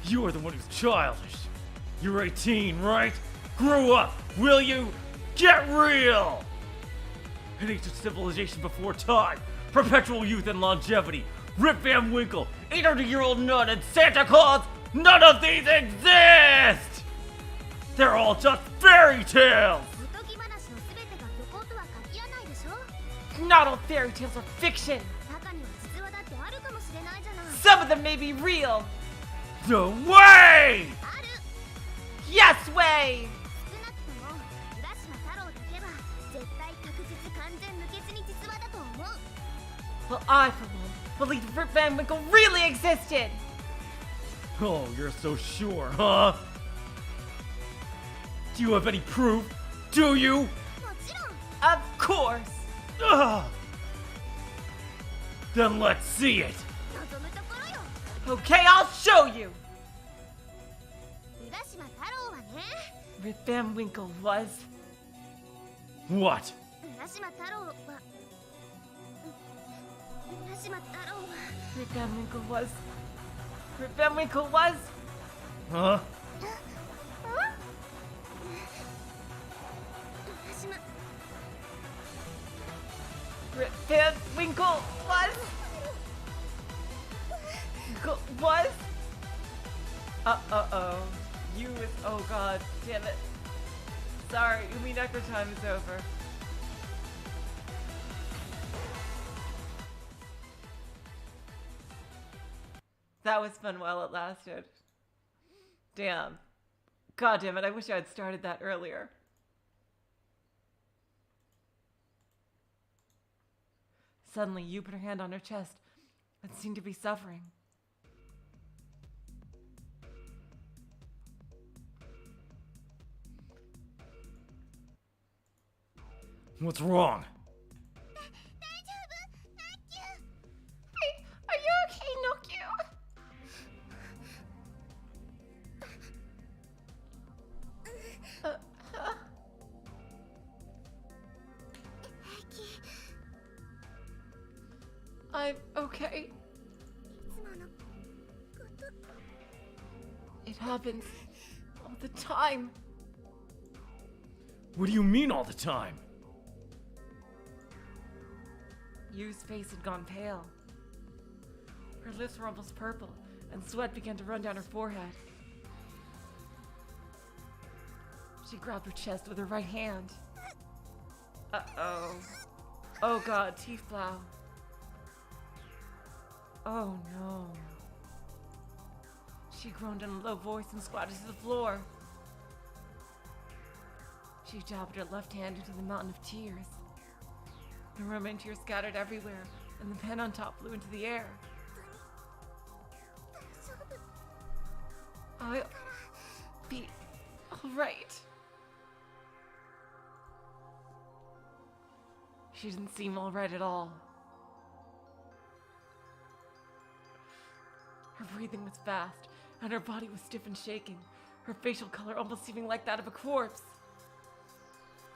You are the one who's childish. You're 18, right? Grow up, will you? Get real! An ancient civilization before time, perpetual youth and longevity, Rip Van Winkle, 800-year-old nun, and Santa Claus, none of these exist! They're all just fairy tales! おとぎ話のすべてが虚構とは限らないでしょ？ Not all fairy tales are fiction. 中には実話だってあるかもしれないじゃない。 Some of them may be real. No way! ある。 Yes way! 少なくとも浦島太郎だけは絶対確実完全無欠に実話だと思う。 Well, I, for one, believe Rip Van Winkle really existed. Oh, you're so sure, huh? Do you have any proof? Do you? もちろん。 Of course. Ugh. Then let's see it! 望むところよ。 Okay, I'll show you. 浦島太郎はね。 Rip Van Winkle was... What? 浦島太郎は。浦島太郎は。 Rip Van Winkle was... Rip Van Winkle was... Huh? 浦島。 Rip Van Winkle was... Was... Uh-oh. You is... Oh god, damn it. Sorry, Umi Necro time is over. That was fun while it lasted. Damn. God damn it, I wish I had started that earlier. Suddenly, you put her hand on her chest and seemed to be suffering. What's wrong? 大丈夫？ I'm okay. いつものこと It happens all the time. What do you mean all the time? Yu's face had gone pale. Her lips were almost purple, and sweat began to run down her forehead. She grabbed her chest with her right hand. Uh-oh. Oh god, teeth plow. Oh no. She groaned in a low voice and squatted to the floor. She jabbed her left hand into the mountain of tears. The mermaid tears scattered everywhere, and the pen on top flew into the air. 大丈夫 I'll be alright. She didn't seem alright at all. Her breathing was fast, and her body was stiff and shaking, her facial color almost seeming like that of a corpse.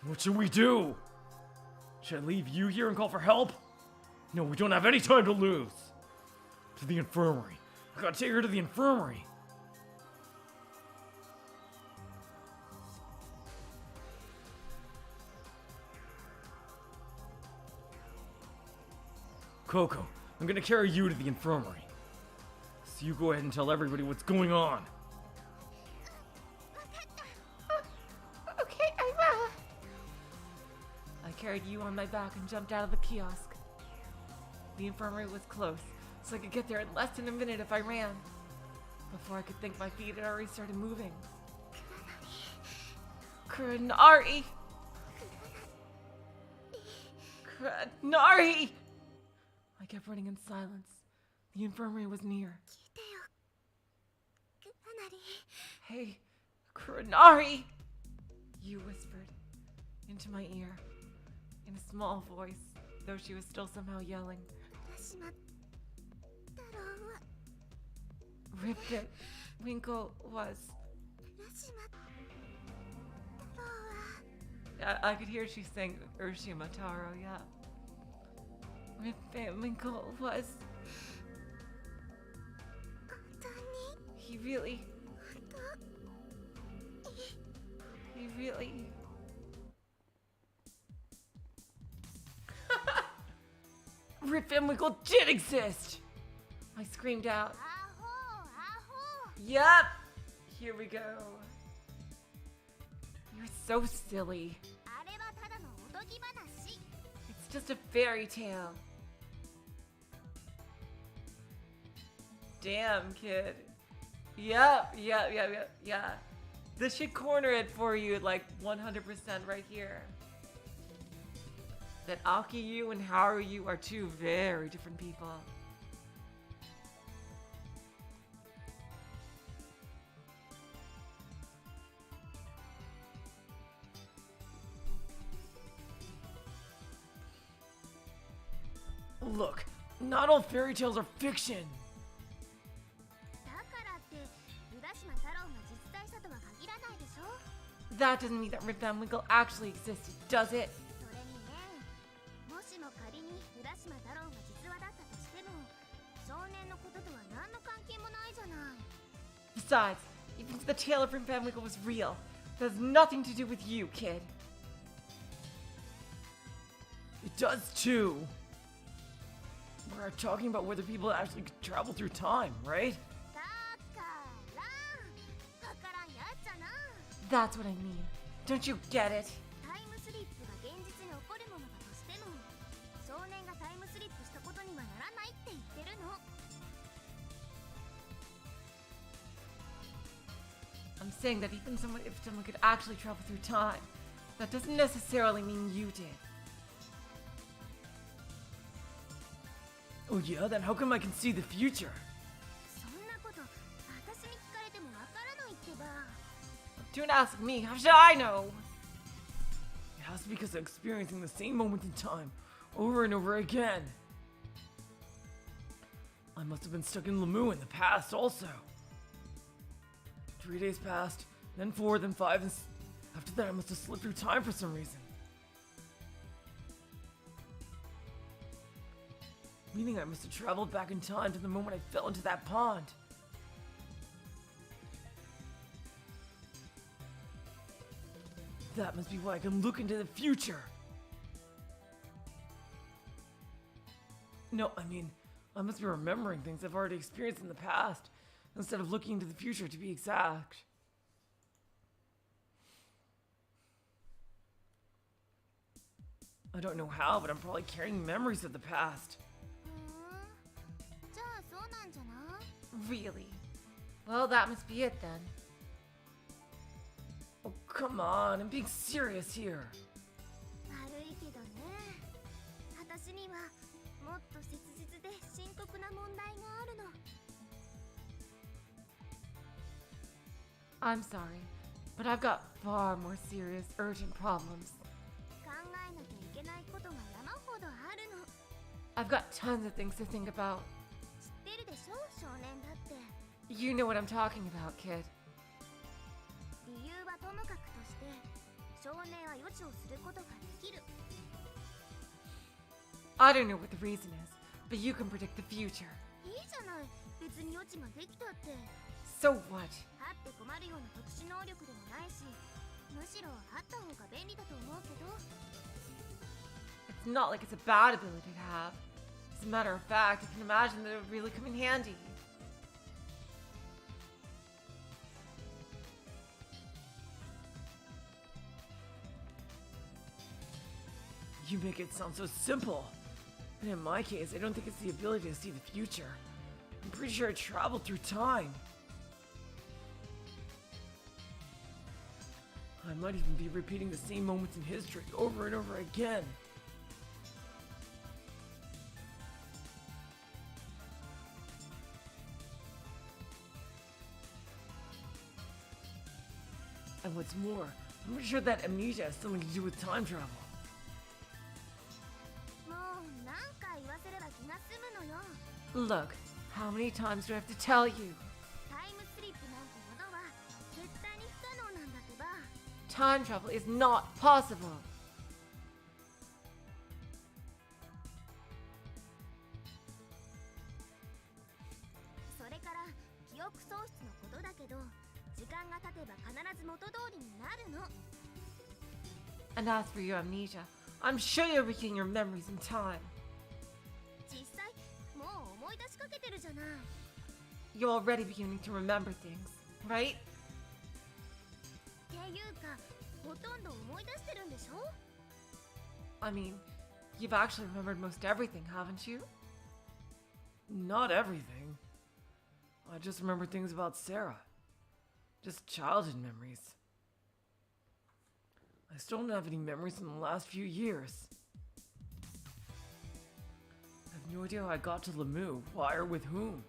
What should we do? Should I leave you here and call for help? No, we don't have any time to lose. To the infirmary. I gotta take her to the infirmary. Coco, I'm gonna carry you to the infirmary. So you go ahead and tell everybody what's going on. Okay, I will. I carried you on my back and jumped out of the kiosk. The infirmary was close, so I could get there in less than a minute if I ran. Before I could think, my feet had already started moving. Kuranari! Kuranari! I kept running in silence. The infirmary was near. 聞いてよかなり Hey, Kuranari! You whispered into my ear in a small voice, though she was still somehow yelling. 浦島太郎は Rip it. Winkle was. 浦島太郎は I could hear she sang Urshima Taro, yeah. Rip it. Winkle was. 本当に He really. 本当 He really. Rip and Winkle did exist! I screamed out. アホアホ Yup! Here we go. You're so silly. あれはただのおとぎ話 It's just a fairy tale. Damn, kid. Yep. Yeah. This should corner it for you at like 100% right here. That Akiyu and Haruyu are two very different people. Look, not all fairy tales are fiction. だからって浦島太郎が実在したとは限らないでしょ That doesn't mean that Rip Van Winkle actually existed, does it? それにねもしも仮に浦島太郎が実話だったとしても少年のこととは何の関係もないじゃない Besides, even if the tale of Rip Van Winkle was real, that has nothing to do with you, kid. It does too. We're talking about whether people actually could travel through time, right? だからわからんやっちゃな That's what I mean. Don't you get it? タイムスリップが現実に起こるものだとしても少年がタイムスリップしたことにはならないって言ってるの I'm saying that even if someone could actually travel through time, that doesn't necessarily mean you did. Oh yeah, then how come I can see the future? そんなこと私に聞かれてもわからないってば Don't ask me. How should I know? It has to be because I'm experiencing the same moment in time over and over again. I must have been stuck in Lamu in the past also. 3 days passed, then 4, then 5, and after that I must have slipped through time for some reason. Meaning I must have traveled back in time to the moment I fell into that pond. That must be why I can look into the future. No, I mean, I must be remembering things I've already experienced in the past, instead of looking into the future to be exact. I don't know how, but I'm probably carrying memories of the past. じゃあそうなんじゃな。 Really? Well, that must be it then. Oh, come on, I'm being serious here. 悪いけどね。私にはもっと切実で深刻な問題があるの。 I'm sorry, but I've got far more serious, urgent problems. 考えなきゃいけないことが山ほどあるの。 I've got tons of things to think about. 知ってるでしょ、少年だって。 You know what I'm talking about, kid. 理由はともかくとして、少年は予知をすることができる。 I don't know what the reason is, but you can predict the future. いいじゃない。別に予知ができたって。 So what? あって困るような特殊能力でもないし、むしろあった方が便利だと思うけど。 It's not like it's a bad ability to have. As a matter of fact, I can imagine that it would really come in handy. You make it sound so simple. And in my case, I don't think it's the ability to see the future. I'm pretty sure I traveled through time. I might even be repeating the same moments in history over and over again. And what's more, I'm pretty sure that amnesia has something to do with time travel. もう何回言わせれば気が済むのよ。 Look, how many times do I have to tell you? タイムスリップなんてものは絶対に不可能なんだってば。 Time travel is not possible. それから記憶喪失のことだけど、時間が経てば必ず元通りになるの。 And as for your amnesia, I'm sure you're retaining your memories in time. 実際もう思い出しかけてるじゃない。 You're already beginning to remember things, right? っていうか、ほとんど思い出してるんでしょ？ I mean, you've actually remembered most everything, haven't you? Not everything. I just remember things about Sarah. Just childhood memories. I still don't have any memories from the last few years. I have no idea how I got to Lemu, why or with whom.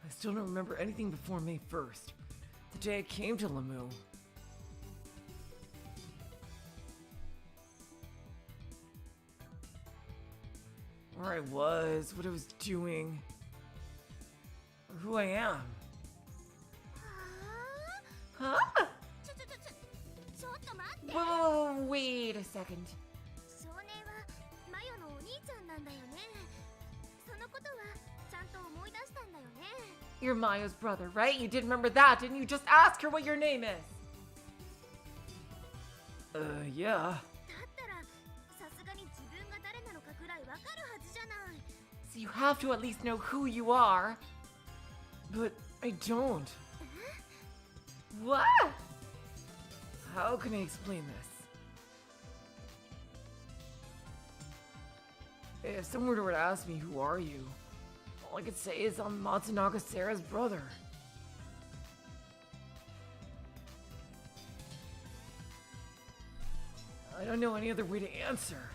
I still don't remember anything before May 1st, the day I came to Lemu. Where I was, what I was doing, or who I am. は Huh? あ？ちょっと待って。 Whoa, wait a second. 少年はマヨのお兄ちゃんなんだよね。そのことはちゃんと思い出したんだよね。 You're Mayo's brother, right? You did remember that, didn't you? Just ask her what your name is. Yeah. だったらさすがに自分が誰なのかくらいわかるはずじゃない。 So you have to at least know who you are. But I don't. What? How can I explain this? If someone were to ask me, who are you? All I could say is I'm Matsunaga Sarah's brother. I don't know any other way to answer.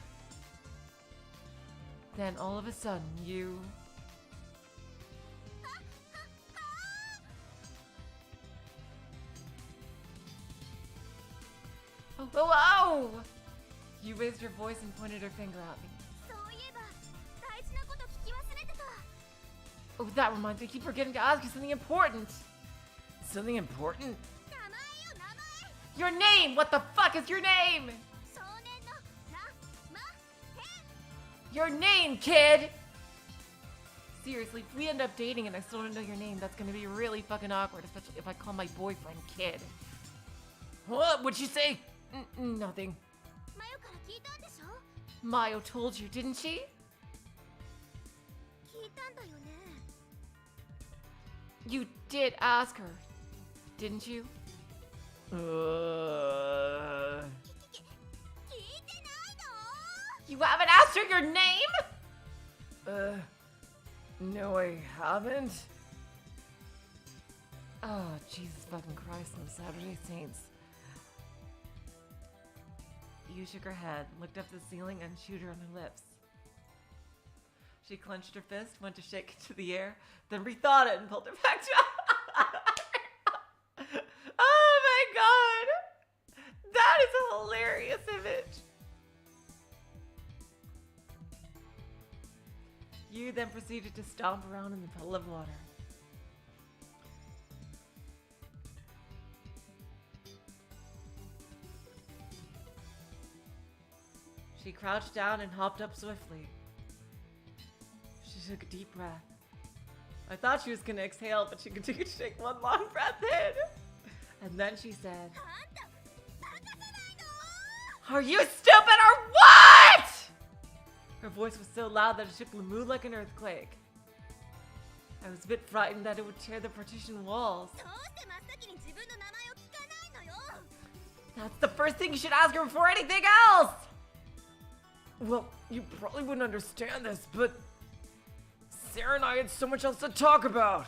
Then all of a sudden, you... Oh, oh, oh! You raised your voice and pointed her finger at me. そういえば大事なこと聞き忘れてた。 Oh, that reminds me, I keep forgetting to ask you something important. Something important? 名前よ名前。 Your name! What the fuck is your name? 少年のマ Your name, kid! Seriously, if we end up dating and I still don't know your name, that's gonna be really fucking awkward, especially if I call my boyfriend kid. What? What'd you say? Nothing. マヨから聞いたんでしょ Mayo told you, didn't she? 聞いたんだよね You did ask her, didn't you? 聞いてないの You haven't asked her your name? No, I haven't. Oh, Jesus fucking Christ, on Saturday Saints. You shook her head, looked up at the ceiling, and chewed her on her lips. She clenched her fist, went to shake it to the air, then rethought it and pulled it back down. Oh my god! That is a hilarious image. You then proceeded to stomp around in the puddle of water. She crouched down and hopped up swiftly. She took a deep breath. I thought she was going to exhale, but she continued to take one long breath in. And then she said, あんたバカじゃないの Are you stupid or what? Her voice was so loud that it shook the mood like an earthquake. I was a bit frightened that it would tear the partition walls. どうして真っ先に自分の名前を聞かないのよ That's the first thing you should ask her before anything else! Well, you probably wouldn't understand this, but Sarah and I had so much else to talk about.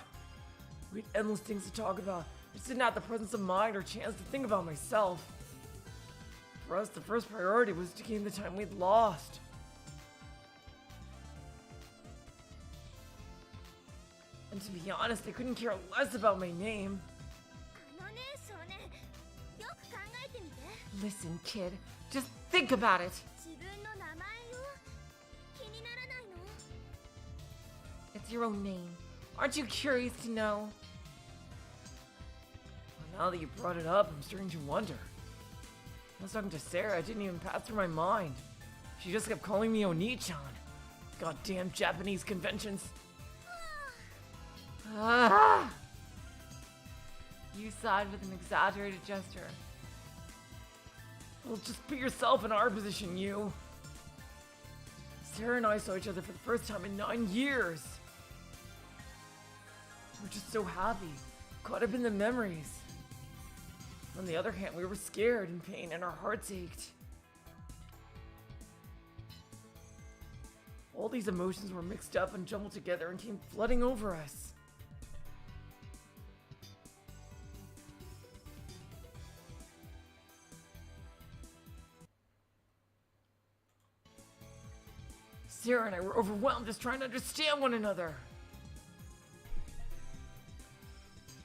We had endless things to talk about. I just didn't have the presence of mind or chance to think about myself. For us, the first priority was to gain the time we'd lost. And to be honest, I couldn't care less about my name. あのね少年よく考えてみて Listen, kid, just think about it. 自分の名前よ気にならないの It's your own name. Aren't you curious to know? Well, now that you brought it up, I'm starting to wonder. I was talking to Sarah, it didn't even pass through my mind. She just kept calling me Oni-chan. Goddamn Japanese conventions. Ah! You sighed with an exaggerated gesture. Well, just put yourself in our position, you. Sarah and I saw each other for the first time in 9 years. We were just so happy, caught up in the memories. On the other hand, we were scared and pain and our hearts ached. All these emotions were mixed up and jumbled together and came flooding over us. Sarah and I were overwhelmed just trying to understand one another.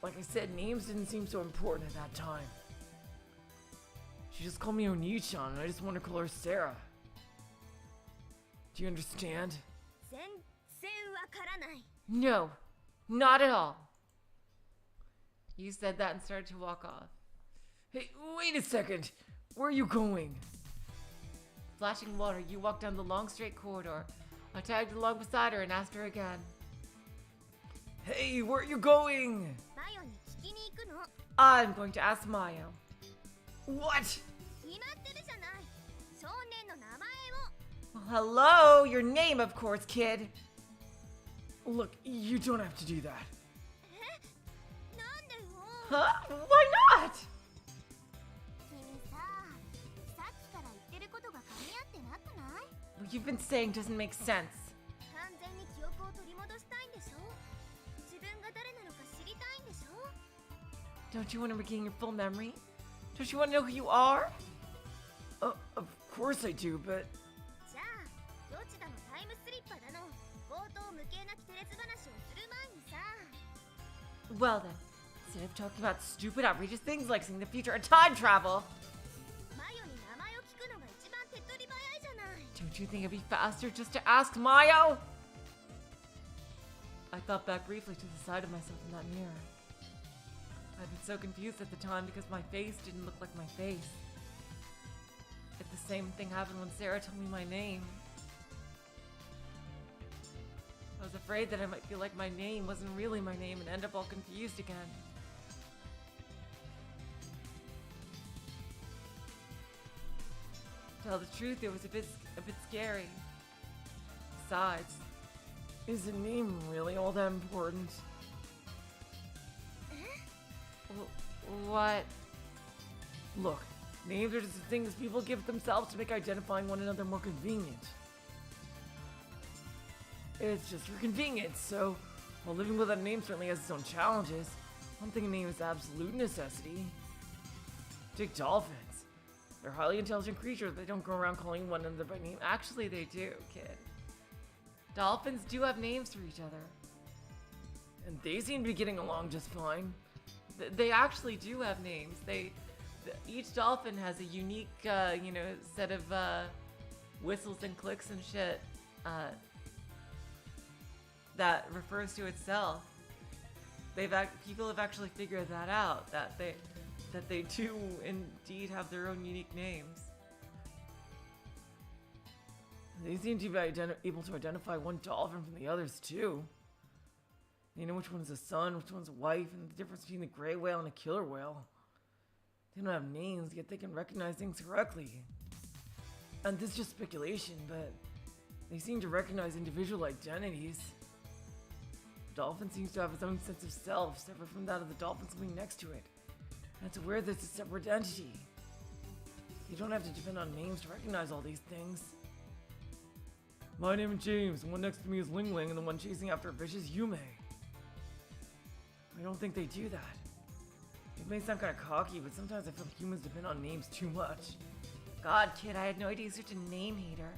Like I said, names didn't seem so important at that time. She just called me Oni-chan and I just wanted to call her Sarah. Do you understand? 全然わからない No, not at all. You said that and started to walk off. Hey, wait a second. Where are you going? Splashing water, you walked down the long straight corridor. I tagged along beside her and asked her again. Hey, where are you going? マヨに聞きに行くの I'm going to ask Mayo. What? 決まってるじゃない少年の名前を Well, hello, your name, of course, kid. Look, you don't have to do that. なんでよ Huh? Why not? 君ささっきから言ってることが噛み合ってなくない What you've been saying doesn't make sense. 完全に記憶を取り戻したいんでしょ自分が誰なのか知りたいんでしょ Don't you want to regain your full memory? Don't you want to know who you are? Of course I do, but じゃあどちらのタイムスリッパだの冒頭無形なきテレス話をする前にさ Well then, instead of talking about stupid, outrageous things like seeing the future or time travel, マヨに名前を聞くのが一番手っ取り早いじゃない don't you think it'd be faster just to ask Mayo? I thought back briefly to the side of myself in that mirror. I'd been so confused at the time because my face didn't look like my face. If the same thing happened when Sarah told me my name. afraid that I might feel like my name wasn't really my name and end up all confused again. To tell the truth, it was a bit scary. Besides, is a name really all that important? What? Look, names are just the things people give themselves to make identifying one another more convenient. It's just for convenience, so while living without a name certainly has its own challenges, I don't think a name is absolute necessity. Take dolphins. They're highly intelligent creatures. They don't go around calling one another by name. Actually, they do, kid. Dolphins do have names for each other. And they seem to be getting along just fine. They actually do have names. Each dolphin has a unique, set of whistles and clicks and shit that refers to itself. People have actually figured that out. That they do indeed have their own unique names. They seem to be able to identify one dolphin from the others too. They know which one's a son, which one's a wife, and the difference between the gray whale and a killer whale. They don't have names, yet they can recognize things correctly. And this is just speculation, but they seem to recognize individual identities. The dolphin seems to have its own sense of self, separate from that of the dolphin swimming next to it. And it's aware that it's a separate entity. You don't have to depend on names to recognize all these things. My name is James, the one next to me is Ling Ling, and the one chasing after a fish is Yume. I don't think they do that. It may sound kind of cocky, but sometimes I feel like humans depend on names too much. God, kid, I had no idea you're such a name hater.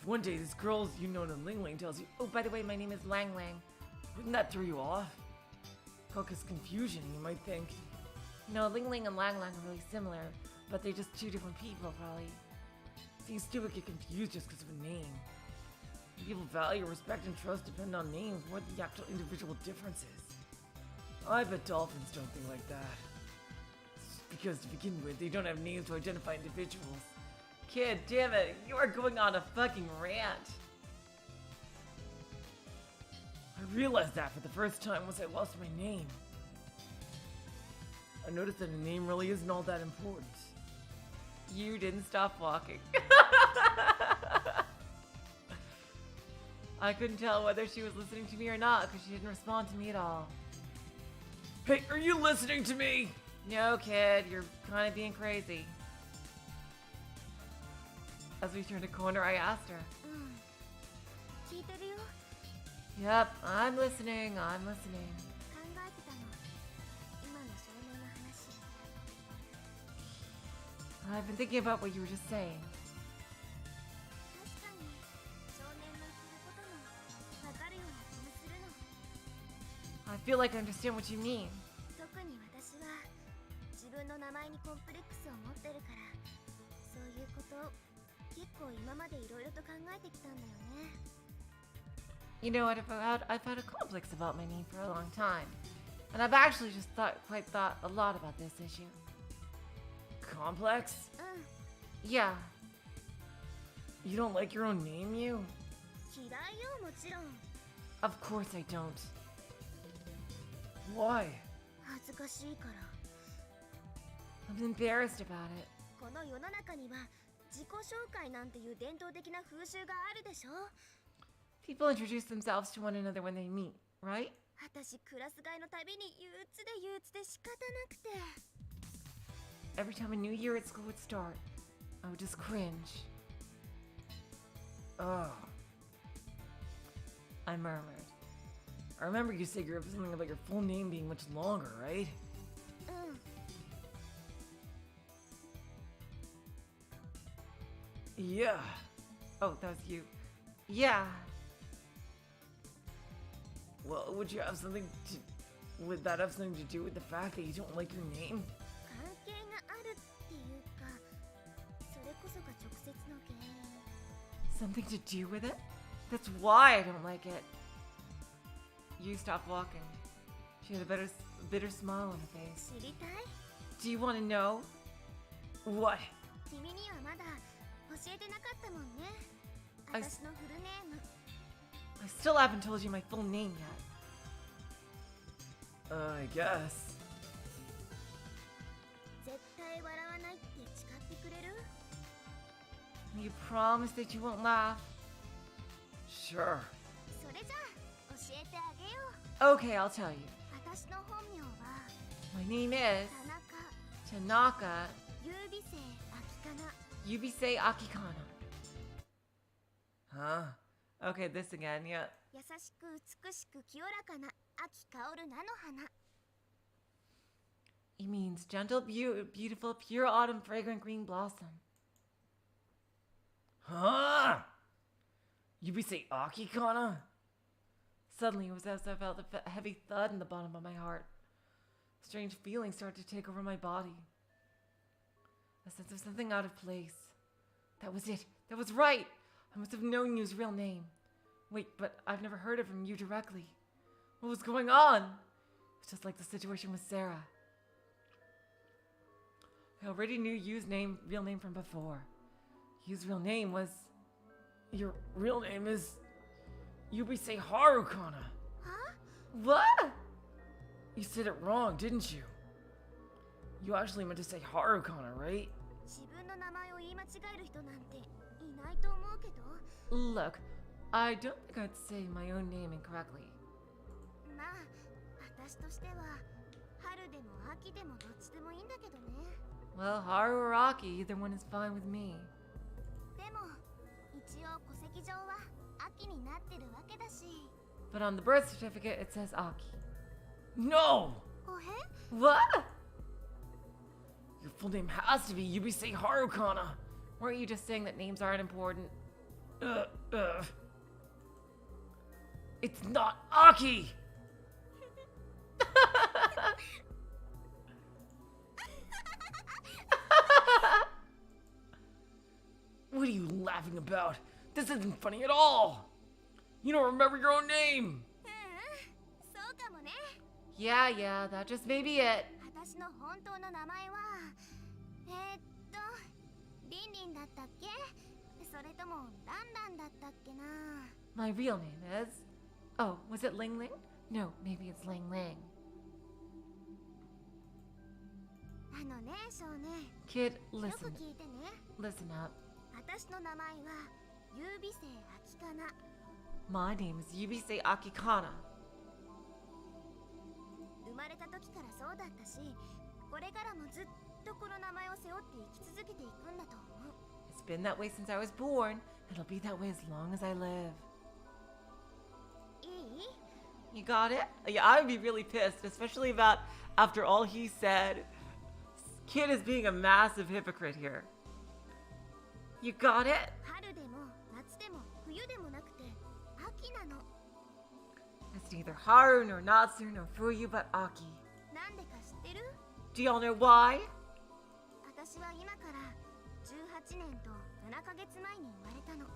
If one day this girl you know named Ling Ling tells you, oh, by the way, my name is Lang Lang, wouldn't that throw you off? Cause confusion, you might think. No, Ling Ling and Lang Lang are really similar, but they're just two different people, probably. Seems stupid to get confused just because of a name. People value, respect, and trust depend on names more than the actual individual differences. I bet dolphins don't think like that. Because to begin with, they don't have names to identify individuals. Kid, damn it, you are going on a fucking rant. I realized that for the first time once I lost my name. I noticed that a name really isn't all that important. You didn't stop walking. I couldn't tell whether she was listening to me or not because she didn't respond to me at all. Hey, are you listening to me? No, kid, you're kind of being crazy. As we turned a corner, I asked her. 聞いてるよ。 Yep, I'm listening, I'm listening. 考えてたの。今の少年の話。 I've been thinking about what you were just saying. 確かに少年の言ってることもわかるような気がするの。 I feel like I understand what you mean. 特に私は自分の名前にコンプレックスを持ってるからそういうこと結構今までいろいろと考えてきたんだよね。 You know what, I've had a complex about my name for a long time. And I've actually just thought a lot about this issue. Complex? うん。 Yeah. You don't like your own name, you? 嫌いよもちろん。 Of course I don't. Why? 恥ずかしいから。 I'm embarrassed about it. この世の中には自己紹介なんていう伝統的な風習があるでしょ。 People introduce themselves to one another when they meet, right? 私クラス替えのたびに憂鬱で憂鬱で仕方なくて。 Every time a new year at school would start, I would just cringe. Oh. I murmured. I remember you said something about your full name being much longer, right? うん。 Yeah. Oh, that was you. Yeah. Well, would that have something to do with the fact that you don't like your name? 関係があるっていうか、それこそが直接の原因。 Something to do with it? That's why I don't like it. You stopped walking. She had a bitter smile on her face. 知りたい？ Do you want to know? What? 君にはまだ教えてなかったもんね。I, 私のフルネーム I still haven't told you my full name yet. I guess. 絶対笑わないって誓ってくれる？ You promise that you won't laugh? Sure. それじゃあ教えてあげよう。 Okay, I'll tell you. 私の本名は My name is 田中 Tanaka 優美生秋かな。 Yubisei Akikana. Huh? Okay, this again, yeah. 優しく美しく清らかな秋香る菜の花。 It means gentle, beautiful, pure autumn, fragrant green blossom. Huh? You be say Akikana? Suddenly, it was as I felt a heavy thud in the bottom of my heart. Strange feelings started to take over my body. A sense of something out of place. That was it. That was right. I must have known Yu's real name. Wait, but I've never heard it from you directly. What was going on? It's just like the situation with Sarah. I already knew Yu's real name from before. Yu's real name was... Your real name is Yubisei Harukana. Huh? What? You said it wrong, didn't you? You actually meant to say Harukana, right? 自分の名前を言い間違える人なんていないと思うけど、 Look, I don't think I'd say my own name incorrectly. まあ私としては春でも秋でもどっちでもいいんだけどね。 Well, Haru or Aki, either one is fine with me. でも一応戸籍上は秋になってるわけだし。 But on the birth certificate, it says Aki. No! おへ？ What? Your full name has to be Yubisei Harukana. Weren't you just saying that names aren't important? It's not Aki! What are you laughing about? This isn't funny at all! You don't remember your own name! そうかもね。 Yeah, that just may be it. 私の本当の名前はリンリンだったっけ？それともランランだったっけな。 My real name is... Oh, was it Ling Ling? No, maybe it's Ling Ling. あのね、少年。 Kid, よ listen. く聞いてね。 Listen up. 私の名前は優美生秋かな。 My name is Yubisei Akikana. 生まれた時からそうだったし、これからもずっとこの名前を背負って生き続けていくんだと思う。 It's been that way since I was born. It'll be that way as long as I live. いい？ You got it? Yeah, I would be really pissed, especially about after all he said. Kid is being a massive hypocrite here. You got it? 春でも夏でも冬でもなくて秋なの。 It's neither Haru nor Natsu nor Fuyu but Aki. なんでか知ってる？ Do y'all know why? 私は今から18年と7ヶ月前に生まれたの。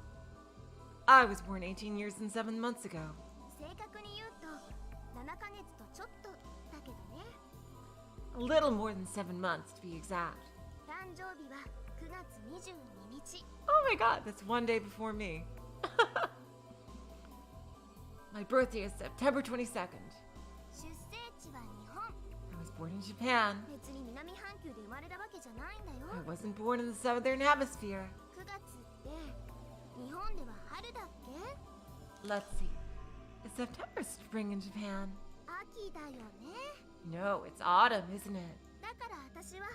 I was born 18 years and 7 months ago. 正確に言うと7ヶ月とちょっとだけどね。 A little more than 7 months to be exact. 誕生日は9月22日。 Oh my god, that's one day before me. My birthday is September 22nd. 出生地は日本。 I was born in Japan. 別に南半球で生まれたわけじゃないんだよ。 I wasn't born in the southern hemisphere. 9月って日本では春だっけ？ Let's see. Is September spring in Japan? 秋だよね。 No, it's autumn, isn't it? だから私は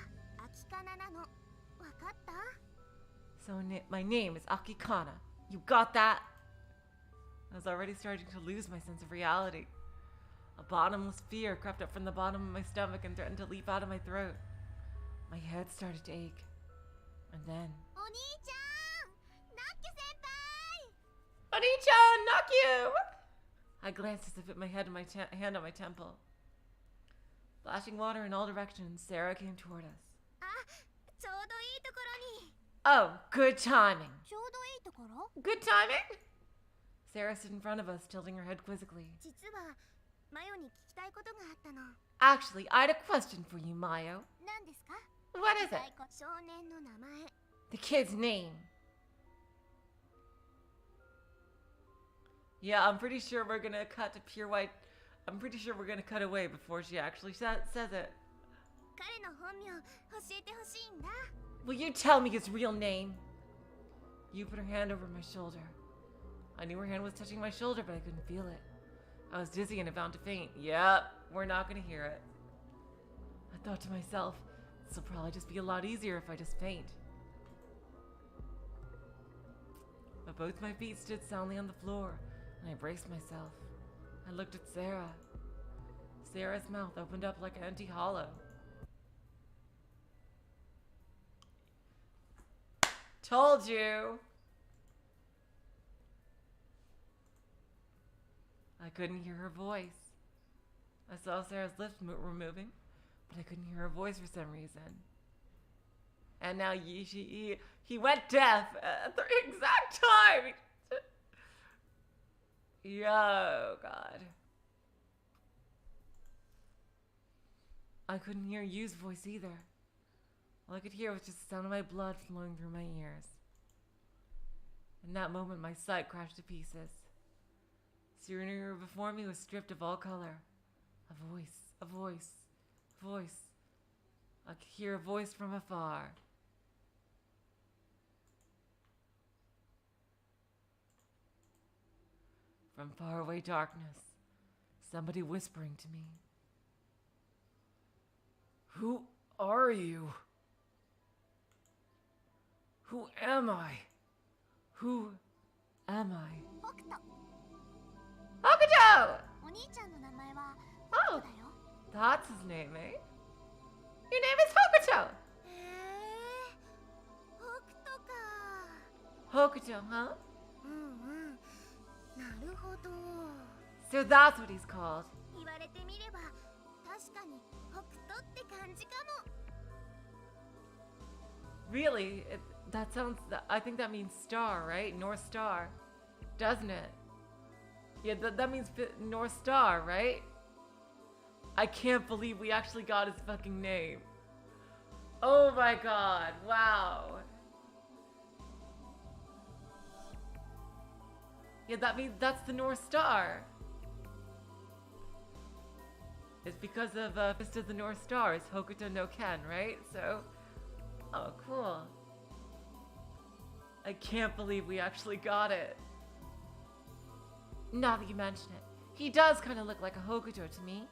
秋かななの。わかった？ So my name is Akikana. You got that? I was already starting to lose my sense of reality. A bottomless fear crept up from the bottom of my stomach and threatened to leap out of my throat. My head started to ache. And then... お兄ちゃん、ナッキ先輩。 Oni-chan, knock you! I glanced as I put my head in my hand on my temple. Flashing water in all directions, Sarah came toward us. あ、ちょうどいいところに。 Oh, good timing. ちょうどいいところ？ Good timing? Sarah stood in front of us, tilting her head quizzically. 実はマヨに聞きたいことがあったの。 Actually, I had a question for you, Mayo. 何ですか？ What is it? 少年の名前。 The kid's name. Yeah, I'm pretty sure we're gonna cut to pure white. I'm pretty sure we're gonna cut away before she actually says it. 彼の本名教えてほしいんだ。 Will you tell me his real name? You put her hand over my shoulder. I knew her hand was touching my shoulder, but I couldn't feel it. I was dizzy and about to faint. Yep, we're not gonna hear it. I thought to myself, this'll probably just be a lot easier if I just faint. But both my feet stood soundly on the floor, and I braced myself. I looked at Sarah. Sarah's mouth opened up like an empty hollow. Told you! I couldn't hear her voice. I saw Sarah's lips were moving, but I couldn't hear her voice for some reason. And now he went deaf at the exact time! Yo, God. I couldn't hear Yu's voice either. All I could hear was just the sound of my blood flowing through my ears. In that moment, my sight crashed to pieces. Scenery before me was stripped of all color. A voice, a voice, a voice. I could hear a voice from afar. From faraway darkness, somebody whispering to me. Who are you? Who am I? Who am I? 北斗。 Hokuto! お兄ちゃんの名前は Oh, 北斗だよ。 that's his name, eh? Your name is Hokuto! へえ、北斗か。 Hokuto, huh? うんうん。なるほど。 So that's what he's called. 言われてみれば確かに北斗って感じかも。 Really? That sounds... I think that means star, right? North Star. Doesn't it? Yeah, that means North Star, right? I can't believe we actually got his fucking name. Oh my god. Wow. Yeah, that means that's the North Star. It's because of Fist of the North Star. It's Hokuto no Ken, right? So... Oh, cool. I can't believe we actually got it. Now that you mention it, he does kind of look like a Hokuto to me.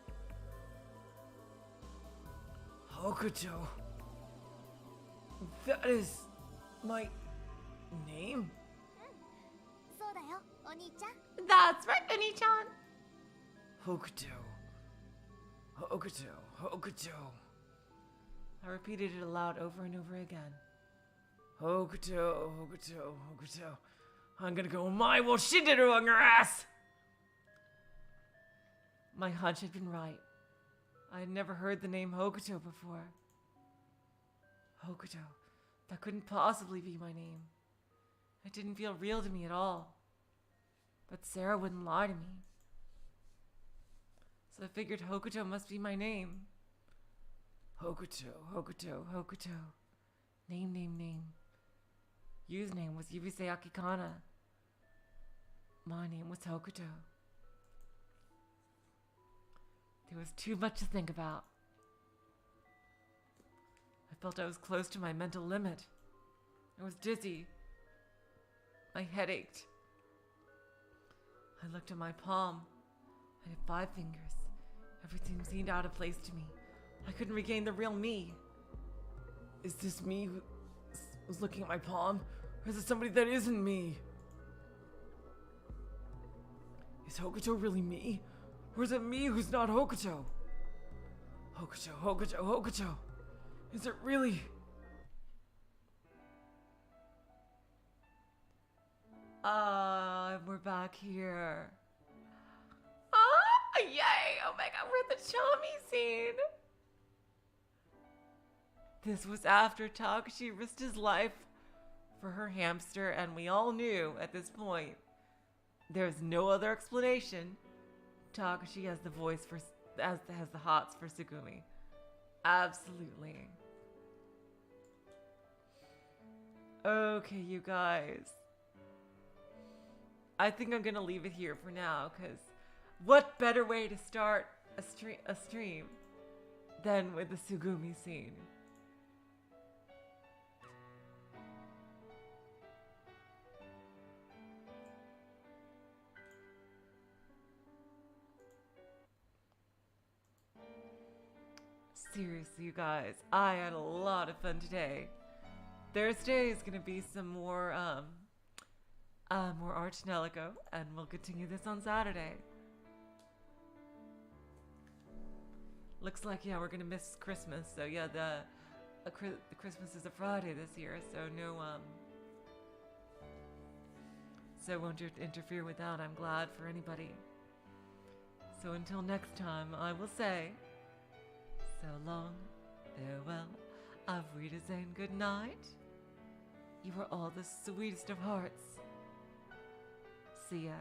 Hokuto. That is my name? そうだよ、お兄ちゃん。 That's right, Oni-chan. Hokuto. Hokuto. Hokuto. I repeated it aloud over and over again. Hokuto. Hokuto. Hokuto. I'm gonna go my well she did her on her ass! My hunch had been right. I had never heard the name Hokuto before. Hokuto. That couldn't possibly be my name. It didn't feel real to me at all. But Sarah wouldn't lie to me. So I figured Hokuto must be my name. Hokuto, Hokuto, Hokuto. Name. Yu's name was Yubisei Akikana. My name was Hokuto. There was too much to think about. I felt I was close to my mental limit. I was dizzy. My head ached. I looked at my palm. I had 5 fingers. Everything seemed out of place to me. I couldn't regain the real me. Is this me who was looking at my palm? Or is it somebody that isn't me? Is Hokuto really me? Or is it me who's not Hokuto? Hokuto. Is it really? We're back here. Oh, yay! Oh my god, we're at the Chami scene! This was after Takeshi risked his life for her hamster, and we all knew at this point there's no other explanation. Takeshi has the voice for, has the hots for Sugumi. Absolutely. Okay, you guys. I think I'm gonna leave it here for now, because what better way to start a stream than with the Sugumi scene? Seriously, you guys, I had a lot of fun today. Thursday is gonna be some more Arch Nelico, and we'll continue this on Saturday. Looks like, yeah, we're gonna miss Christmas, so yeah, the Christmas is a Friday this year, so no, so won't interfere with that. I'm glad for anybody. So until next time, I will say, so long, farewell, auf Wiedersehen, good night. You are all the sweetest of hearts. See ya.